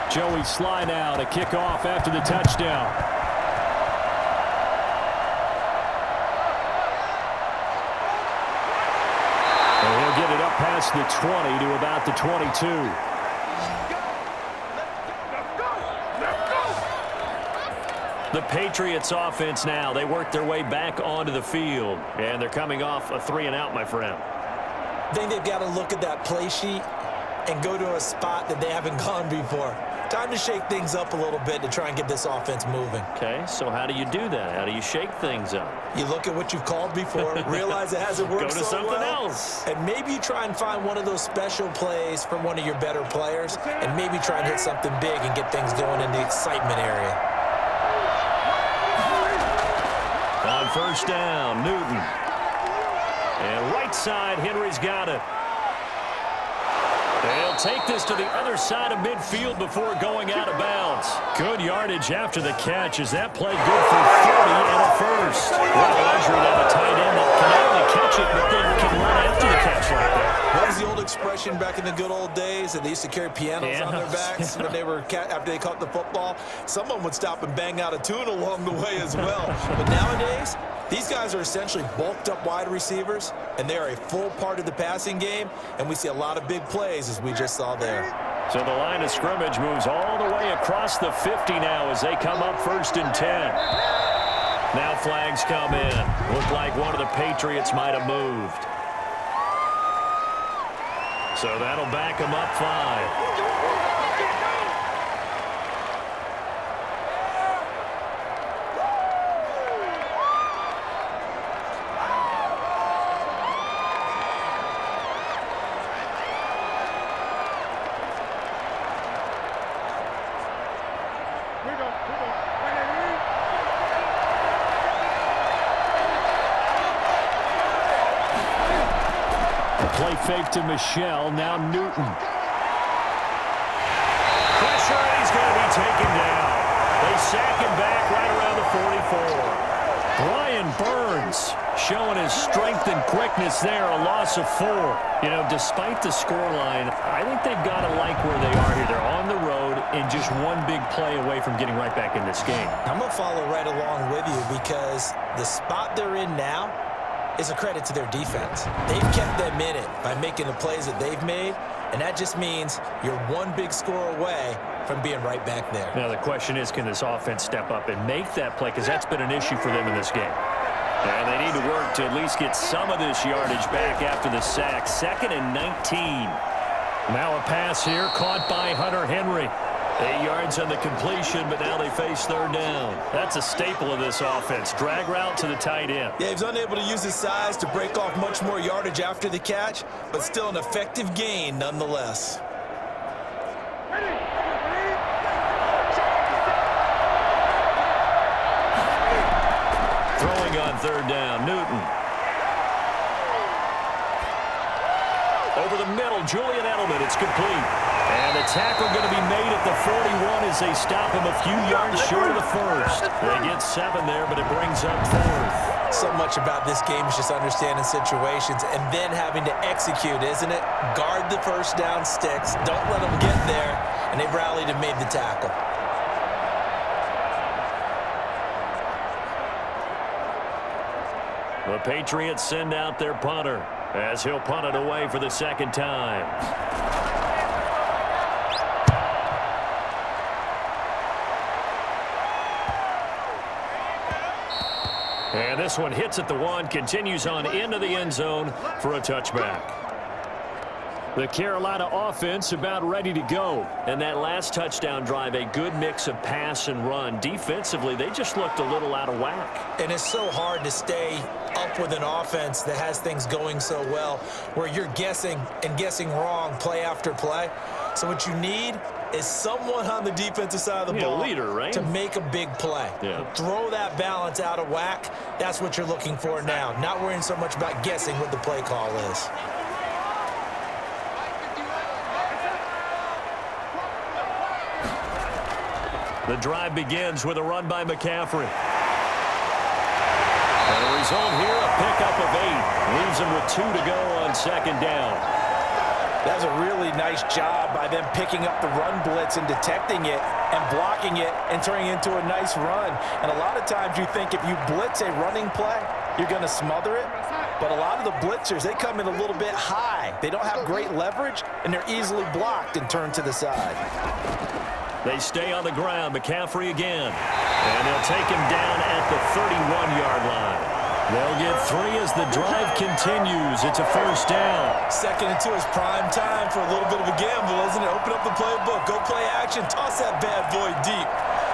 Joey Sly now to kick off after the touchdown. And he'll get it up past the 20 to about the 22. The Patriots offense now. They work their way back onto the field. And they're coming off a 3-and-out, my friend. I think they've got to look at that play sheet and go to a spot that they haven't gone before. Time to shake things up a little bit to try and get this offense moving. Okay, so how do you do that? How do you shake things up? You look at what you've called before, realize it hasn't worked Go to so something well, else. and maybe you try and find one of those special plays from one of your better players, and maybe try and hit something big and get things going in the excitement area. On first down, Newton. And right side, Henry's got it. They'll take this to the other side of midfield before going out of bounds. Good yardage after the catch. Is that play good for 30 and a first? What a luxury to have a tight end that can not only catch it, but then can run after the catch like that. What was the old expression back in the good old days that they used to carry pianos on their backs when they were after they caught the football? Someone would stop and bang out a tune along the way as well. But nowadays, these guys are essentially bulked up wide receivers, and they are a full part of the passing game, and we see a lot of big plays as we just saw there. So the line of scrimmage moves all the way across the 50 now as they come up 1st and 10. Now flags come in. Looked like one of the Patriots might have moved. So that'll back them up 5. Play fake to Michelle. Now Newton. Pressure, and he's going to be taken down. They sack him back right around the 44. Brian Burns showing his strength and quickness there. A loss of 4. You know, despite the scoreline, I think they've got to like where they are here. They're on the road and just one big play away from getting right back in this game. I'm going to follow right along with you because the spot they're in now is a credit to their defense. They've kept them in it by making the plays that they've made, and that just means you're one big score away from being right back there. Now, the question is, can this offense step up and make that play? Because that's been an issue for them in this game. And they need to work to at least get some of this yardage back after the sack. 2nd and 19. Now a pass here caught by Hunter Henry. 8 yards on the completion, but now they face 3rd down. That's a staple of this offense. Drag route to the tight end. Yeah, he's unable to use his size to break off much more yardage after the catch, but still an effective gain nonetheless. Throwing on 3rd down, Newton. Over the middle, Julian Edelman. It's complete. And the tackle going to be made at the 41 as they stop him a few yards short of the first. They get 7 there, but it brings up 4th. So much about this game is just understanding situations and then having to execute, isn't it? Guard the first down sticks. Don't let them get there. And they rallied and made the tackle. The Patriots send out their punter as he'll punt it away for the 2nd time. And this one hits at the 1, continues on into the end zone for a touchback. The Carolina offense about ready to go. And that last touchdown drive, a good mix of pass and run. Defensively, they just looked a little out of whack. And it's so hard to stay up with an offense that has things going so well, where you're guessing and guessing wrong play after play. So what you need is someone on the defensive side of the ball leader, right? to make a big play. Yeah. Throw that balance out of whack. That's what you're looking for now. Not worrying so much about guessing what the play call is. The drive begins with a run by McCaffrey. And the result here, a pickup of 8. Leaves him with 2 to go on 2nd down. That was a really nice job by them picking up the run blitz and detecting it and blocking it and turning it into a nice run. And a lot of times you think if you blitz a running play, you're going to smother it. But a lot of the blitzers, they come in a little bit high. They don't have great leverage, and they're easily blocked and turned to the side. They stay on the ground. McCaffrey again. And they'll take him down at the 31-yard line. They'll get 3 as the drive continues. It's a first down. 2nd and 2 is prime time for a little bit of a gamble, isn't it? Open up the playbook, go play action, toss that bad boy deep.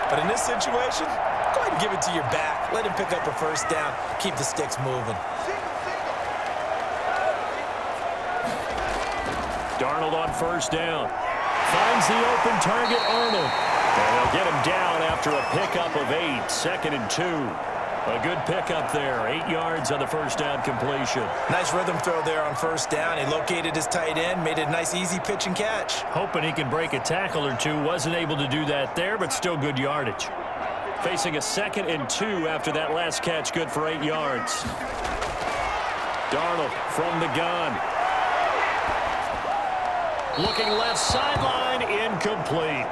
But in this situation, go ahead and give it to your back. Let him pick up a first down. Keep the sticks moving. Darnold on first down. Finds the open target, Arnold. And they'll get him down after a pickup of 8. 2nd and 2. A good pickup there. 8 yards on the first down completion. Nice rhythm throw there on first down. He located his tight end, made it a nice easy pitch and catch. Hoping he can break a tackle or two. Wasn't able to do that there, but still good yardage. Facing a 2nd and 2 after that last catch, good for 8 yards. Darnold from the gun. Looking left sideline, incomplete.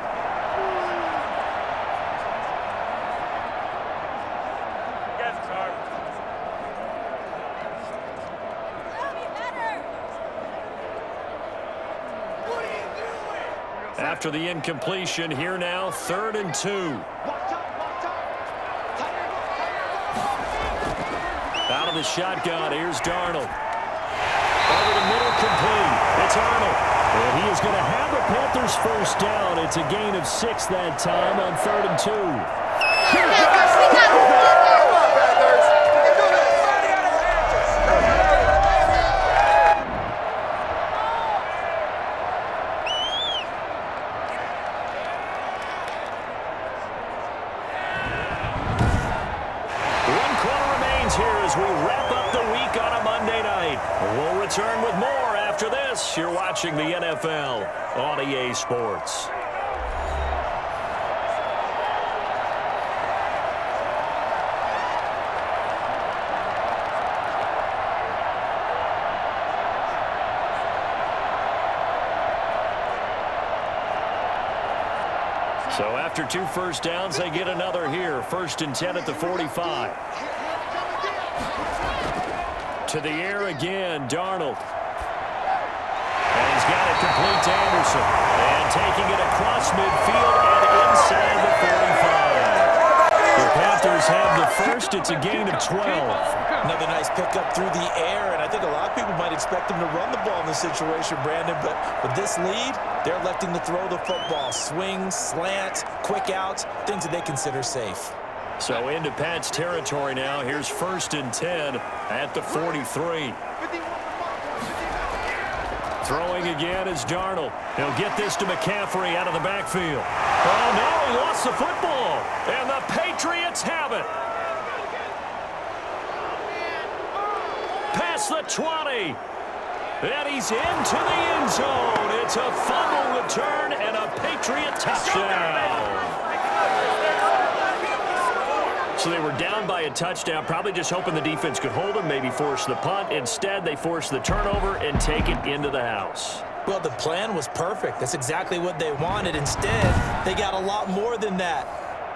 After the incompletion, here now, 3rd and 2. Out of the shotgun, here's Darnold. Over the middle, complete. It's Arnold. And he is going to have the Panthers first down. It's a gain of 6 that time on 3rd and 2. Return with more after this. You're watching the NFL on EA Sports. So after 2 first downs, they get another here. 1st and 10 at the 45. To the air again, Darnold. And he's got it complete to Anderson. And taking it across midfield and inside the 45. The Panthers have the first. It's a gain of 12. Another nice pickup through the air, and I think a lot of people might expect them to run the ball in this situation, Brandon, but with this lead, they're electing to throw the football. Swings, slants, quick outs, things that they consider safe. So into Pat's territory now. Here's 1st and 10 at the 43. Throwing again is Darnold. He'll get this to McCaffrey out of the backfield. Oh, no, he lost the football. And the Patriots have it. Past the 20. And he's into the end zone. It's a fumble return and a Patriot touchdown. So they were down by a touchdown, probably just hoping the defense could hold them, maybe force the punt. Instead, they forced the turnover and take it into the house. Well, the plan was perfect. That's exactly what they wanted. Instead, they got a lot more than that.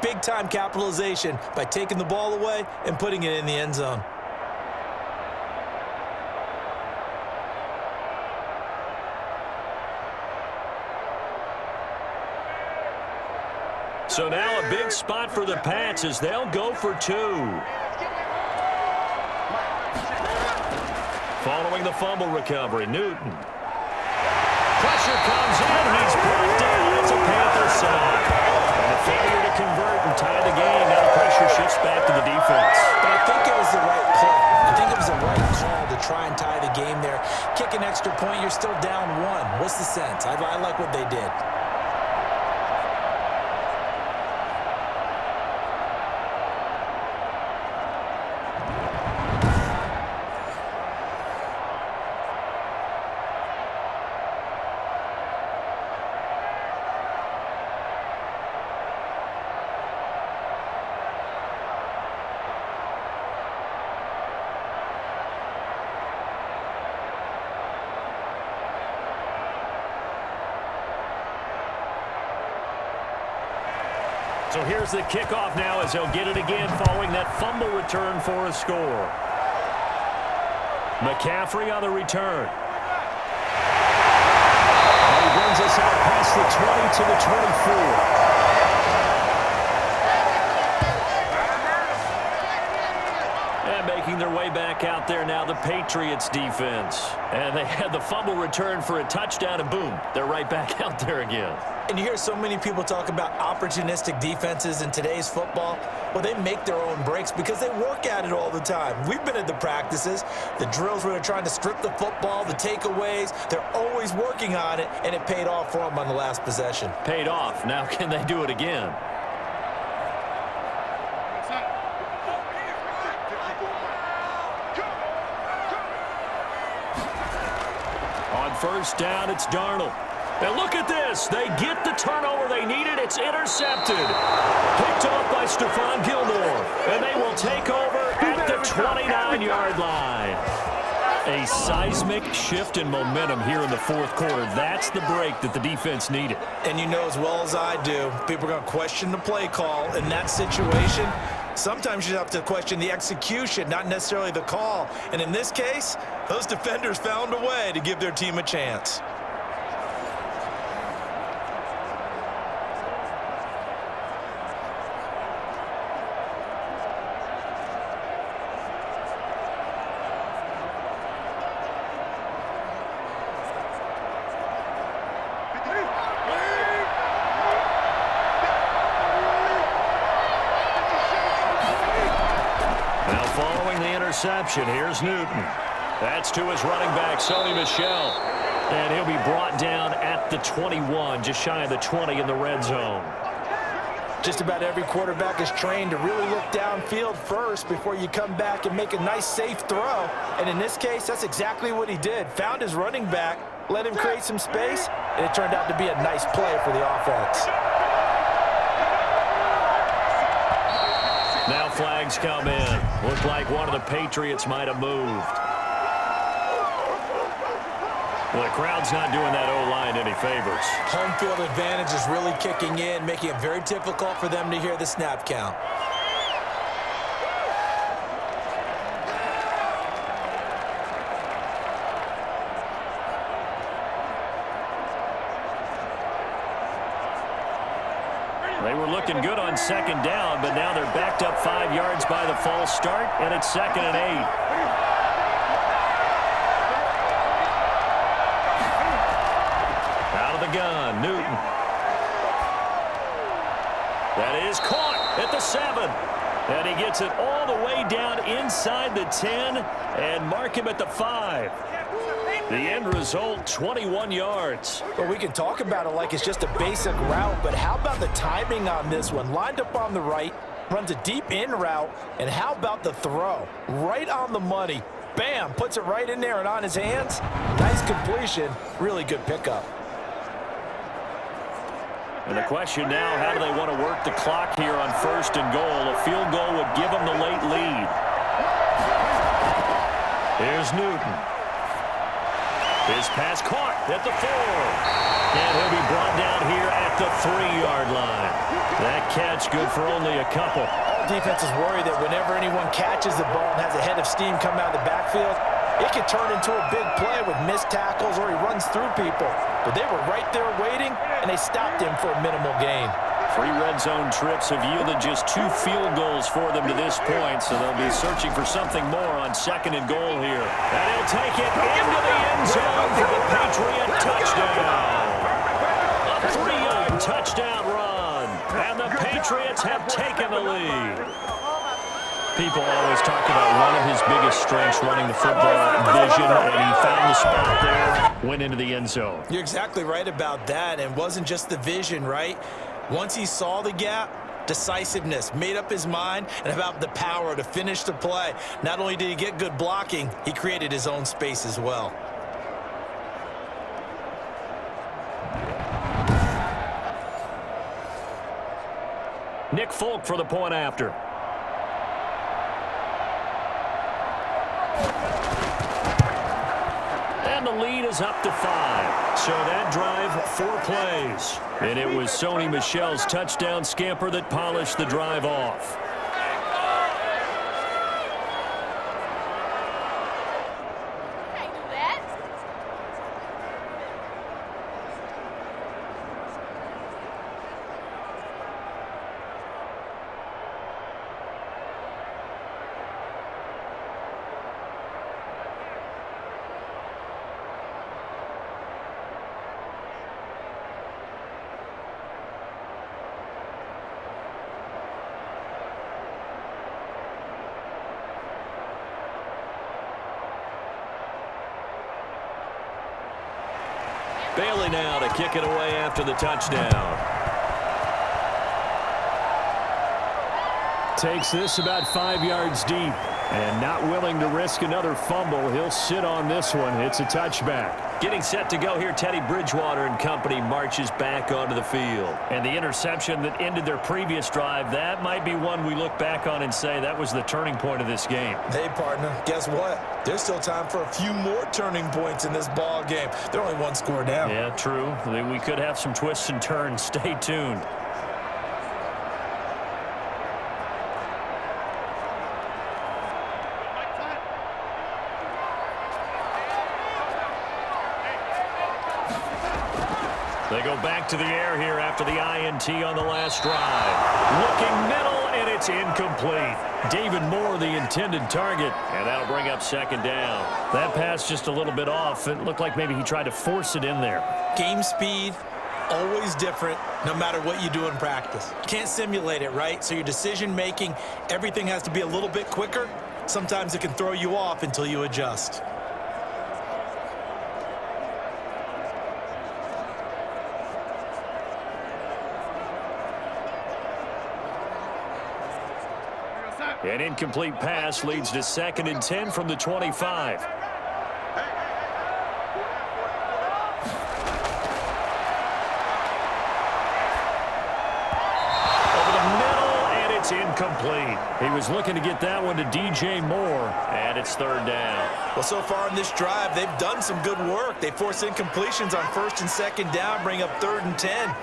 Big-time capitalization by taking the ball away and putting it in the end zone. So now a big spot for the Pats as they'll go for 2. Following the fumble recovery, Newton. Pressure comes in. He's brought down. It's a Panther side. And a failure to convert and tie the game. Now the pressure shifts back to the defense. But I think it was the right play. I think it was the right call to try and tie the game there. Kick an extra point. You're still down 1. What's the sense? I like what they did. So here's the kickoff now as he'll get it again following that fumble return for a score. McCaffrey on the return. And he brings us out past the 20 to the 24. And making their way back out there now, the Patriots defense. And they had the fumble return for a touchdown, and boom, they're right back out there again. And you hear so many people talk about opportunistic defenses in today's football. Well, they make their own breaks because they work at it all the time. We've been at the practices, the drills where they're trying to strip the football, the takeaways. They're always working on it, and it paid off for them on the last possession. Paid off. Now can they do it again? On first down, it's Darnold. And look at this. They get the turnover they needed. It's intercepted. Picked off by Stephon Gilmore. And they will take over at the 29-yard line. A seismic shift in momentum here in the fourth quarter. That's the break that the defense needed. And you know as well as I do, people are going to question the play call in that situation. Sometimes you have to question the execution, not necessarily the call. And in this case, those defenders found a way to give their team a chance. Here's Newton. That's to his running back, Sony Michel. And he'll be brought down at the 21, just shy of the 20 in the red zone. Just about every quarterback is trained to really look downfield first before you come back and make a nice, safe throw. And in this case, that's exactly what he did. Found his running back, let him create some space, and it turned out to be a nice play for the offense. Now flags come in. Looked like one of the Patriots might have moved. Well, the crowd's not doing that O-line any favors. Home field advantage is really kicking in, making it very difficult for them to hear the snap count. They were looking good on second down, but now they're backed up 5 yards by the false start, and it's 2nd and 8. Out of the gun, Newton. That is caught at the 7. And he gets it all the way down inside the 10 and mark him at the 5. The end result, 21 yards. Well, we can talk about it like it's just a basic route, but how about the timing on this one? Lined up on the right, runs a deep in route, and how about the throw? Right on the money. Bam, puts it right in there and on his hands. Nice completion, really good pickup. And the question now, how do they want to work the clock here on 1st and goal? A field goal would give them the late lead. Here's Newton. His pass caught at the 4. And he'll be brought down here at the 3-yard line. That catch good for only a couple. All defenses worry that whenever anyone catches the ball and has a head of steam come out of the backfield, it could turn into a big play with missed tackles or he runs through people. But they were right there waiting, and they stopped him for a minimal gain. 3 red zone trips have yielded just 2 field goals for them to this point, so they'll be searching for something more on 2nd and goal here. And he'll take it into the end zone for the Patriot touchdown. A 3-yard touchdown run, and the Patriots have taken the lead. People always talk about one of his biggest strengths running the football, vision, and he found the spot there, went into the end zone. You're exactly right about that, and it wasn't just the vision, right? Once he saw the gap, decisiveness, made up his mind, and about the power to finish the play. Not only did he get good blocking, he created his own space as well. Nick Folk for the point after. And the lead is up to 5. So that drive, 4 plays. And it was Sony Michel's touchdown scamper that polished the drive off. Bailey now to kick it away after the touchdown. Takes this about 5 yards deep. And not willing to risk another fumble. He'll sit on this one. It's a touchback. Getting set to go here, Teddy Bridgewater and company marches back onto the field. And the interception that ended their previous drive, that might be one we look back on and say that was the turning point of this game. Hey, partner, guess what? There's still time for a few more turning points in this ball game. They're only one score down. Yeah, true. We could have some twists and turns. Stay tuned. They go back to the air here after the INT on the last drive. Looking middle, and it's incomplete. David Moore, the intended target, and that'll bring up second down. That pass just a little bit off. It looked like maybe he tried to force it in there. Game speed, always different, no matter what you do in practice. Can't simulate it, right? So your decision-making, everything has to be a little bit quicker. Sometimes it can throw you off until you adjust. An incomplete pass leads to 2nd and 10 from the 25. Over the middle, and it's incomplete. He was looking to get that one to DJ Moore, and it's 3rd down. Well, so far in this drive, they've done some good work. They force incompletions on 1st and 2nd down, bring up 3rd and 10.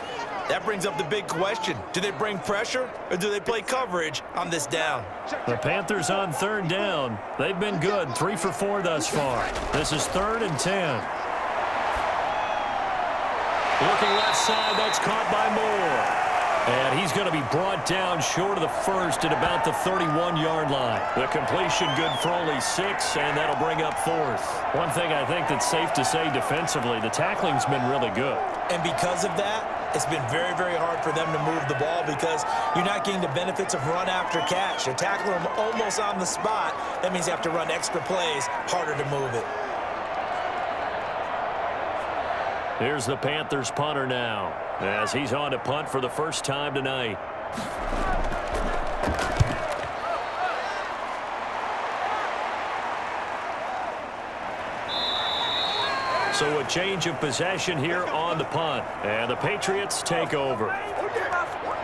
That brings up the big question. Do they bring pressure or do they play coverage on this down? The Panthers on 3rd down. They've been good, 3 for 4 thus far. This is 3rd and 10. Looking left side, that's caught by Moore. And he's going to be brought down short of the first at about the 31-yard line. The completion good for only 6, and that'll bring up 4th. One thing I think that's safe to say defensively, the tackling's been really good. And because of that, it's been very, very hard for them to move the ball because you're not getting the benefits of run after catch. You're tackling them almost on the spot. That means you have to run extra plays, harder to move it. Here's the Panthers punter now as he's on to punt for the first time tonight. So a change of possession here on the punt. And the Patriots take over.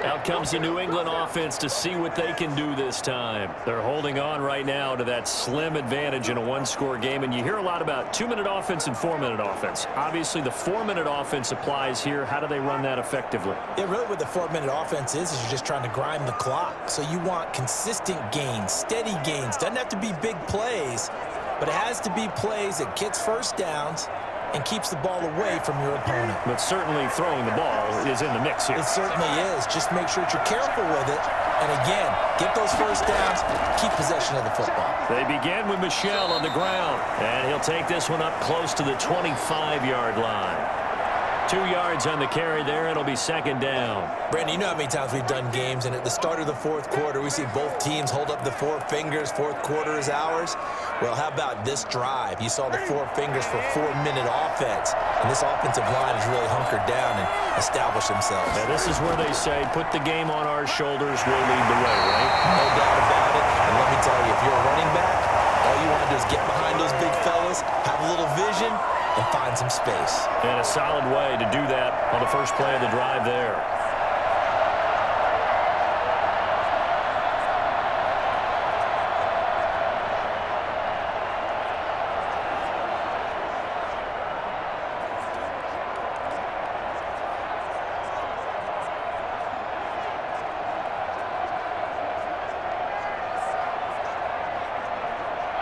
Out comes the New England offense to see what they can do this time. They're holding on right now to that slim advantage in a one-score game. And you hear a lot about 2-minute offense and 4-minute offense. Obviously, the 4-minute offense applies here. How do they run that effectively? Yeah, really what the 4-minute offense is you're just trying to grind the clock. So you want consistent gains, steady gains. Doesn't have to be big plays, but it has to be plays that gets first downs and keeps the ball away from your opponent. But certainly throwing the ball is in the mix here. It certainly is. Just make sure that you're careful with it. And again, get those first downs, keep possession of the football. They begin with Michel on the ground. And he'll take this one up close to the 25-yard line. 2 yards on the carry there. It'll be 2nd down. Brandon, you know how many times we've done games, and at the start of the 4th quarter, we see both teams hold up the 4 fingers. 4th quarter is ours. Well, how about this drive? You saw the 4 fingers for 4-minute offense. And this offensive line has really hunkered down and established themselves. Now, this is where they say, put the game on our shoulders, we'll lead the way, right? No doubt about it. And let me tell you, if you're a running back, all you want to do is get behind those big fellas, have a little vision, and find some space. And a solid way to do that on the first play of the drive there.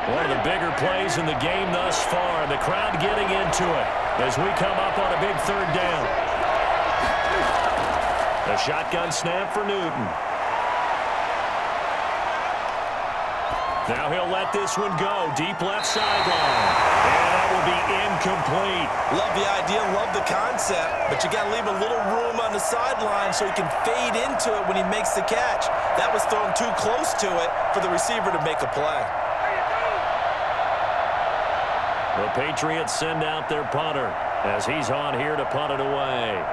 One of the bigger plays in the game thus far. The crowd getting into it as we come up on a big 3rd down. A shotgun snap for Newton. Now he'll let this one go. Deep left sideline. And that will be incomplete. Love the idea, love the concept, but you got to leave a little room on the sideline so he can fade into it when he makes the catch. That was thrown too close to it for the receiver to make a play. The Patriots send out their punter. as he's on here to punt it away.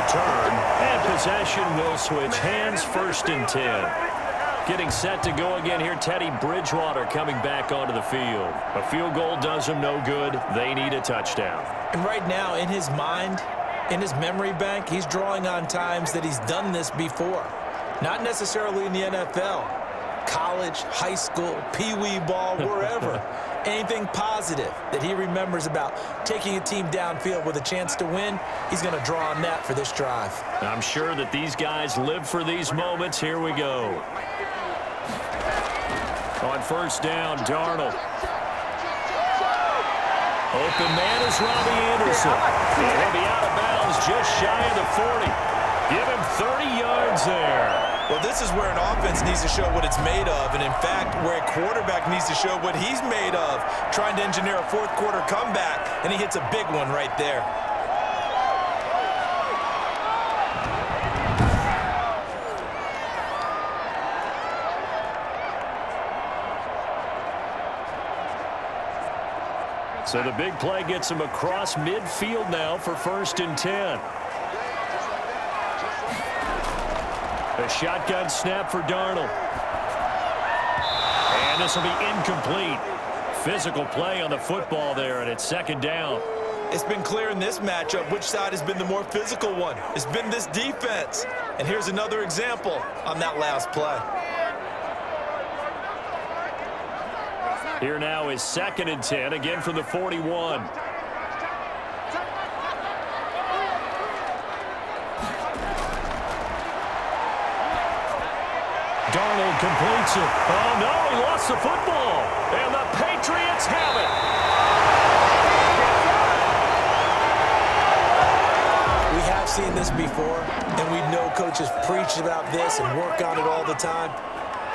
Turn, and possession will switch hands. 1st and 10. Getting set to go again here. Teddy Bridgewater coming back onto the field. A field goal does them no good. They need a touchdown. And right now, in his mind, in his memory bank, he's drawing on times that he's done this before. Not necessarily in the NFL. College, high school, pee-wee ball, wherever. Anything positive that he remembers about taking a team downfield with a chance to win, he's going to draw on that for this drive. I'm sure that these guys live for these moments. Here we go. On 1st down, Darnold. Open man is Robbie Anderson. And he'll be out of bounds just shy of the 40. Give him 30 yards there. Well, this is where an offense needs to show what it's made of, and in fact, where a quarterback needs to show what he's made of, trying to engineer a 4th quarter comeback, and he hits a big one right there. So the big play gets him across midfield now for 1st and 10. A shotgun snap for Darnold. And this will be incomplete. Physical play on the football there, and it's 2nd down. It's been clear in this matchup which side has been the more physical one. It's been this defense. And here's another example on that last play. Here now is 2nd and 10, again from the 41. Darnold completes it. Oh, no, he lost the football. And the Patriots have it. We have seen this before, and we know coaches preach about this and work on it all the time.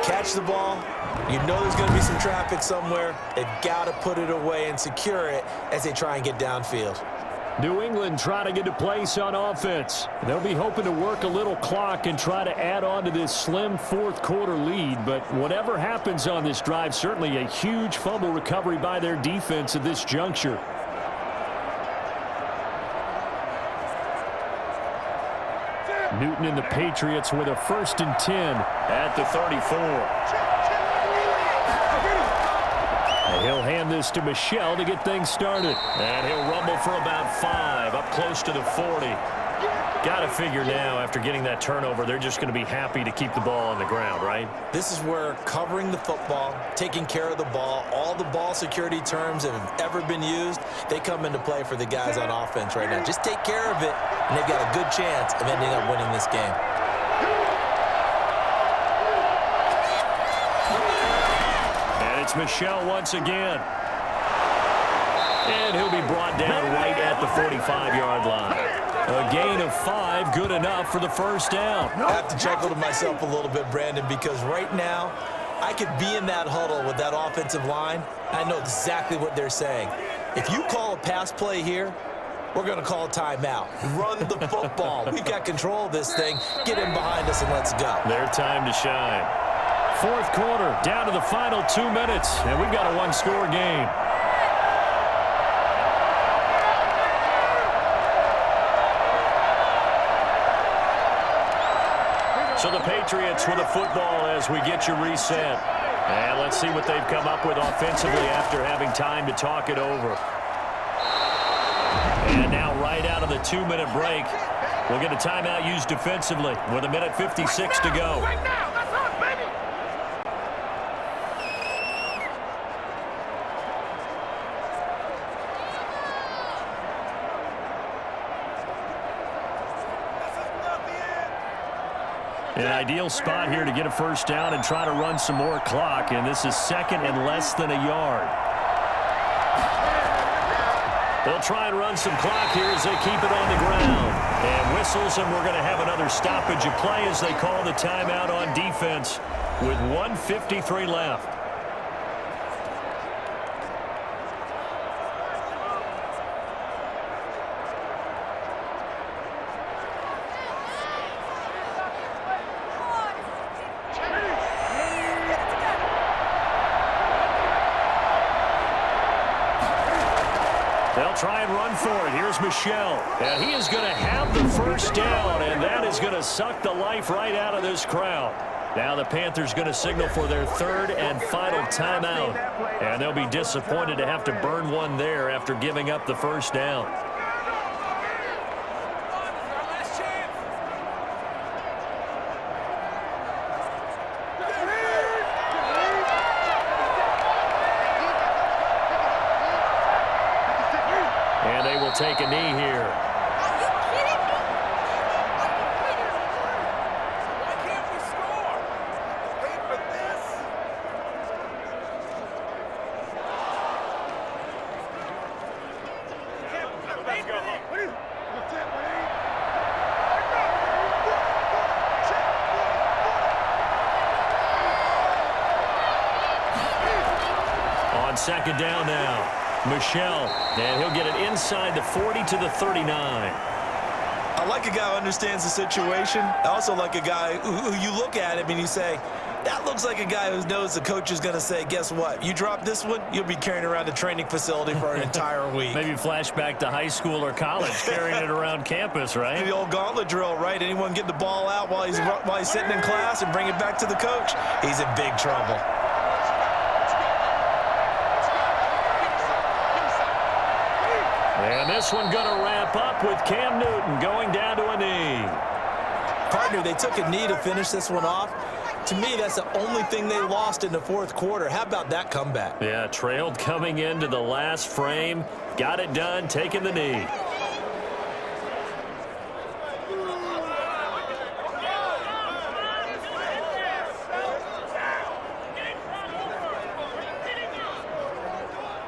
Catch the ball. You know there's going to be some traffic somewhere. They've got to put it away and secure it as they try and get downfield. New England trying to get a place on offense. They'll be hoping to work a little clock and try to add on to this slim 4th quarter lead. But whatever happens on this drive, certainly a huge fumble recovery by their defense at this juncture. Newton and the Patriots with a 1st and 10 at the 34. And he'll hand this to Michel to get things started. And he'll rumble for about 5, up close to the 40. Got to figure now, after getting that turnover, they're just going to be happy to keep the ball on the ground, right? This is where covering the football, taking care of the ball, all the ball security terms that have ever been used, they come into play for the guys on offense right now. Just take care of it, and they've got a good chance of ending up winning this game. And it's Michel once again. And he'll be brought down right at the 45-yard line. A gain of 5, good enough for the 1st down. I have to chuckle to myself a little bit, Brandon, because right now I could be in that huddle with that offensive line. I know exactly what they're saying. If you call a pass play here, we're going to call a timeout. Run the football. We've got control of this thing. Get in behind us and let's go. Their time to shine. 4th quarter, down to the final 2 minutes, and we've got a 1-score game. So the Patriots with a football as we get you reset. And let's see what they've come up with offensively after having time to talk it over. And now right out of the 2-minute break, we'll get a timeout used defensively with 1:56 to go. Right now, that's us, baby. An ideal spot here to get a 1st down and try to run some more clock, and this is 2nd and less than a yard. They'll try and run some clock here as they keep it on the ground. And whistles, and we're going to have another stoppage of play as they call the timeout on defense with 1:53 left. They'll try and run for it. Here's Michel. And he is going to have the first down, and that is going to suck the life right out of this crowd. Now the Panthers going to signal for their third and final timeout. And they'll be disappointed to have to burn one there after giving up the first down. And they will take a knee here. On second down now. Michel, and he'll get it inside the 40 to the 39. I like a guy who understands the situation. I also like a guy who you look at him and you say, that looks like a guy who knows the coach is going to say, guess what? You drop this one, you'll be carrying around a training facility for an entire week. Maybe flashback to high school or college, carrying it around campus, right? The old gauntlet drill, right? Anyone get the ball out while he's sitting in class and bring it back to the coach? He's in big trouble. And this one going to wrap up with Cam Newton going down to a knee. Partner, they took a knee to finish this one off. To me, that's the only thing they lost in the fourth quarter. How about that comeback? Yeah, trailed coming into the last frame. Got it done, taking the knee.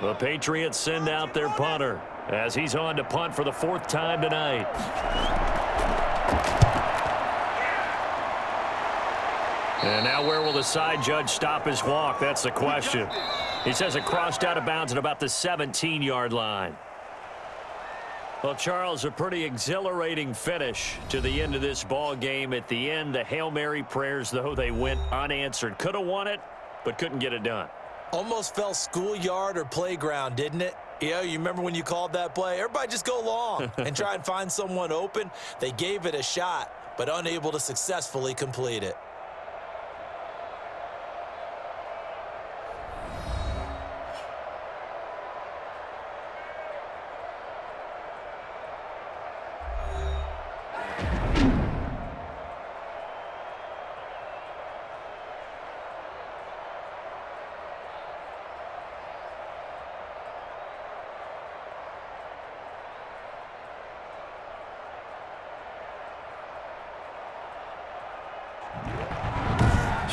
The Patriots send out their punter as he's on to punt for the fourth time tonight. And now where will the side judge stop his walk? That's the question. He says it crossed out of bounds at about the 17-yard line. Well, Charles, a pretty exhilarating finish to the end of this ball game. At the end, the Hail Mary prayers, though, they went unanswered. Could have won it, but couldn't get it done. Almost felt schoolyard or playground, didn't it? Yeah, you remember when you called that play? Everybody just go long and try and find someone open. They gave it a shot, but unable to successfully complete it.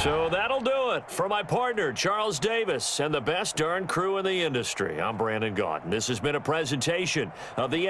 So that'll do it for my partner, Charles Davis, and the best darn crew in the industry. I'm Brandon Gaudin. This has been a presentation of the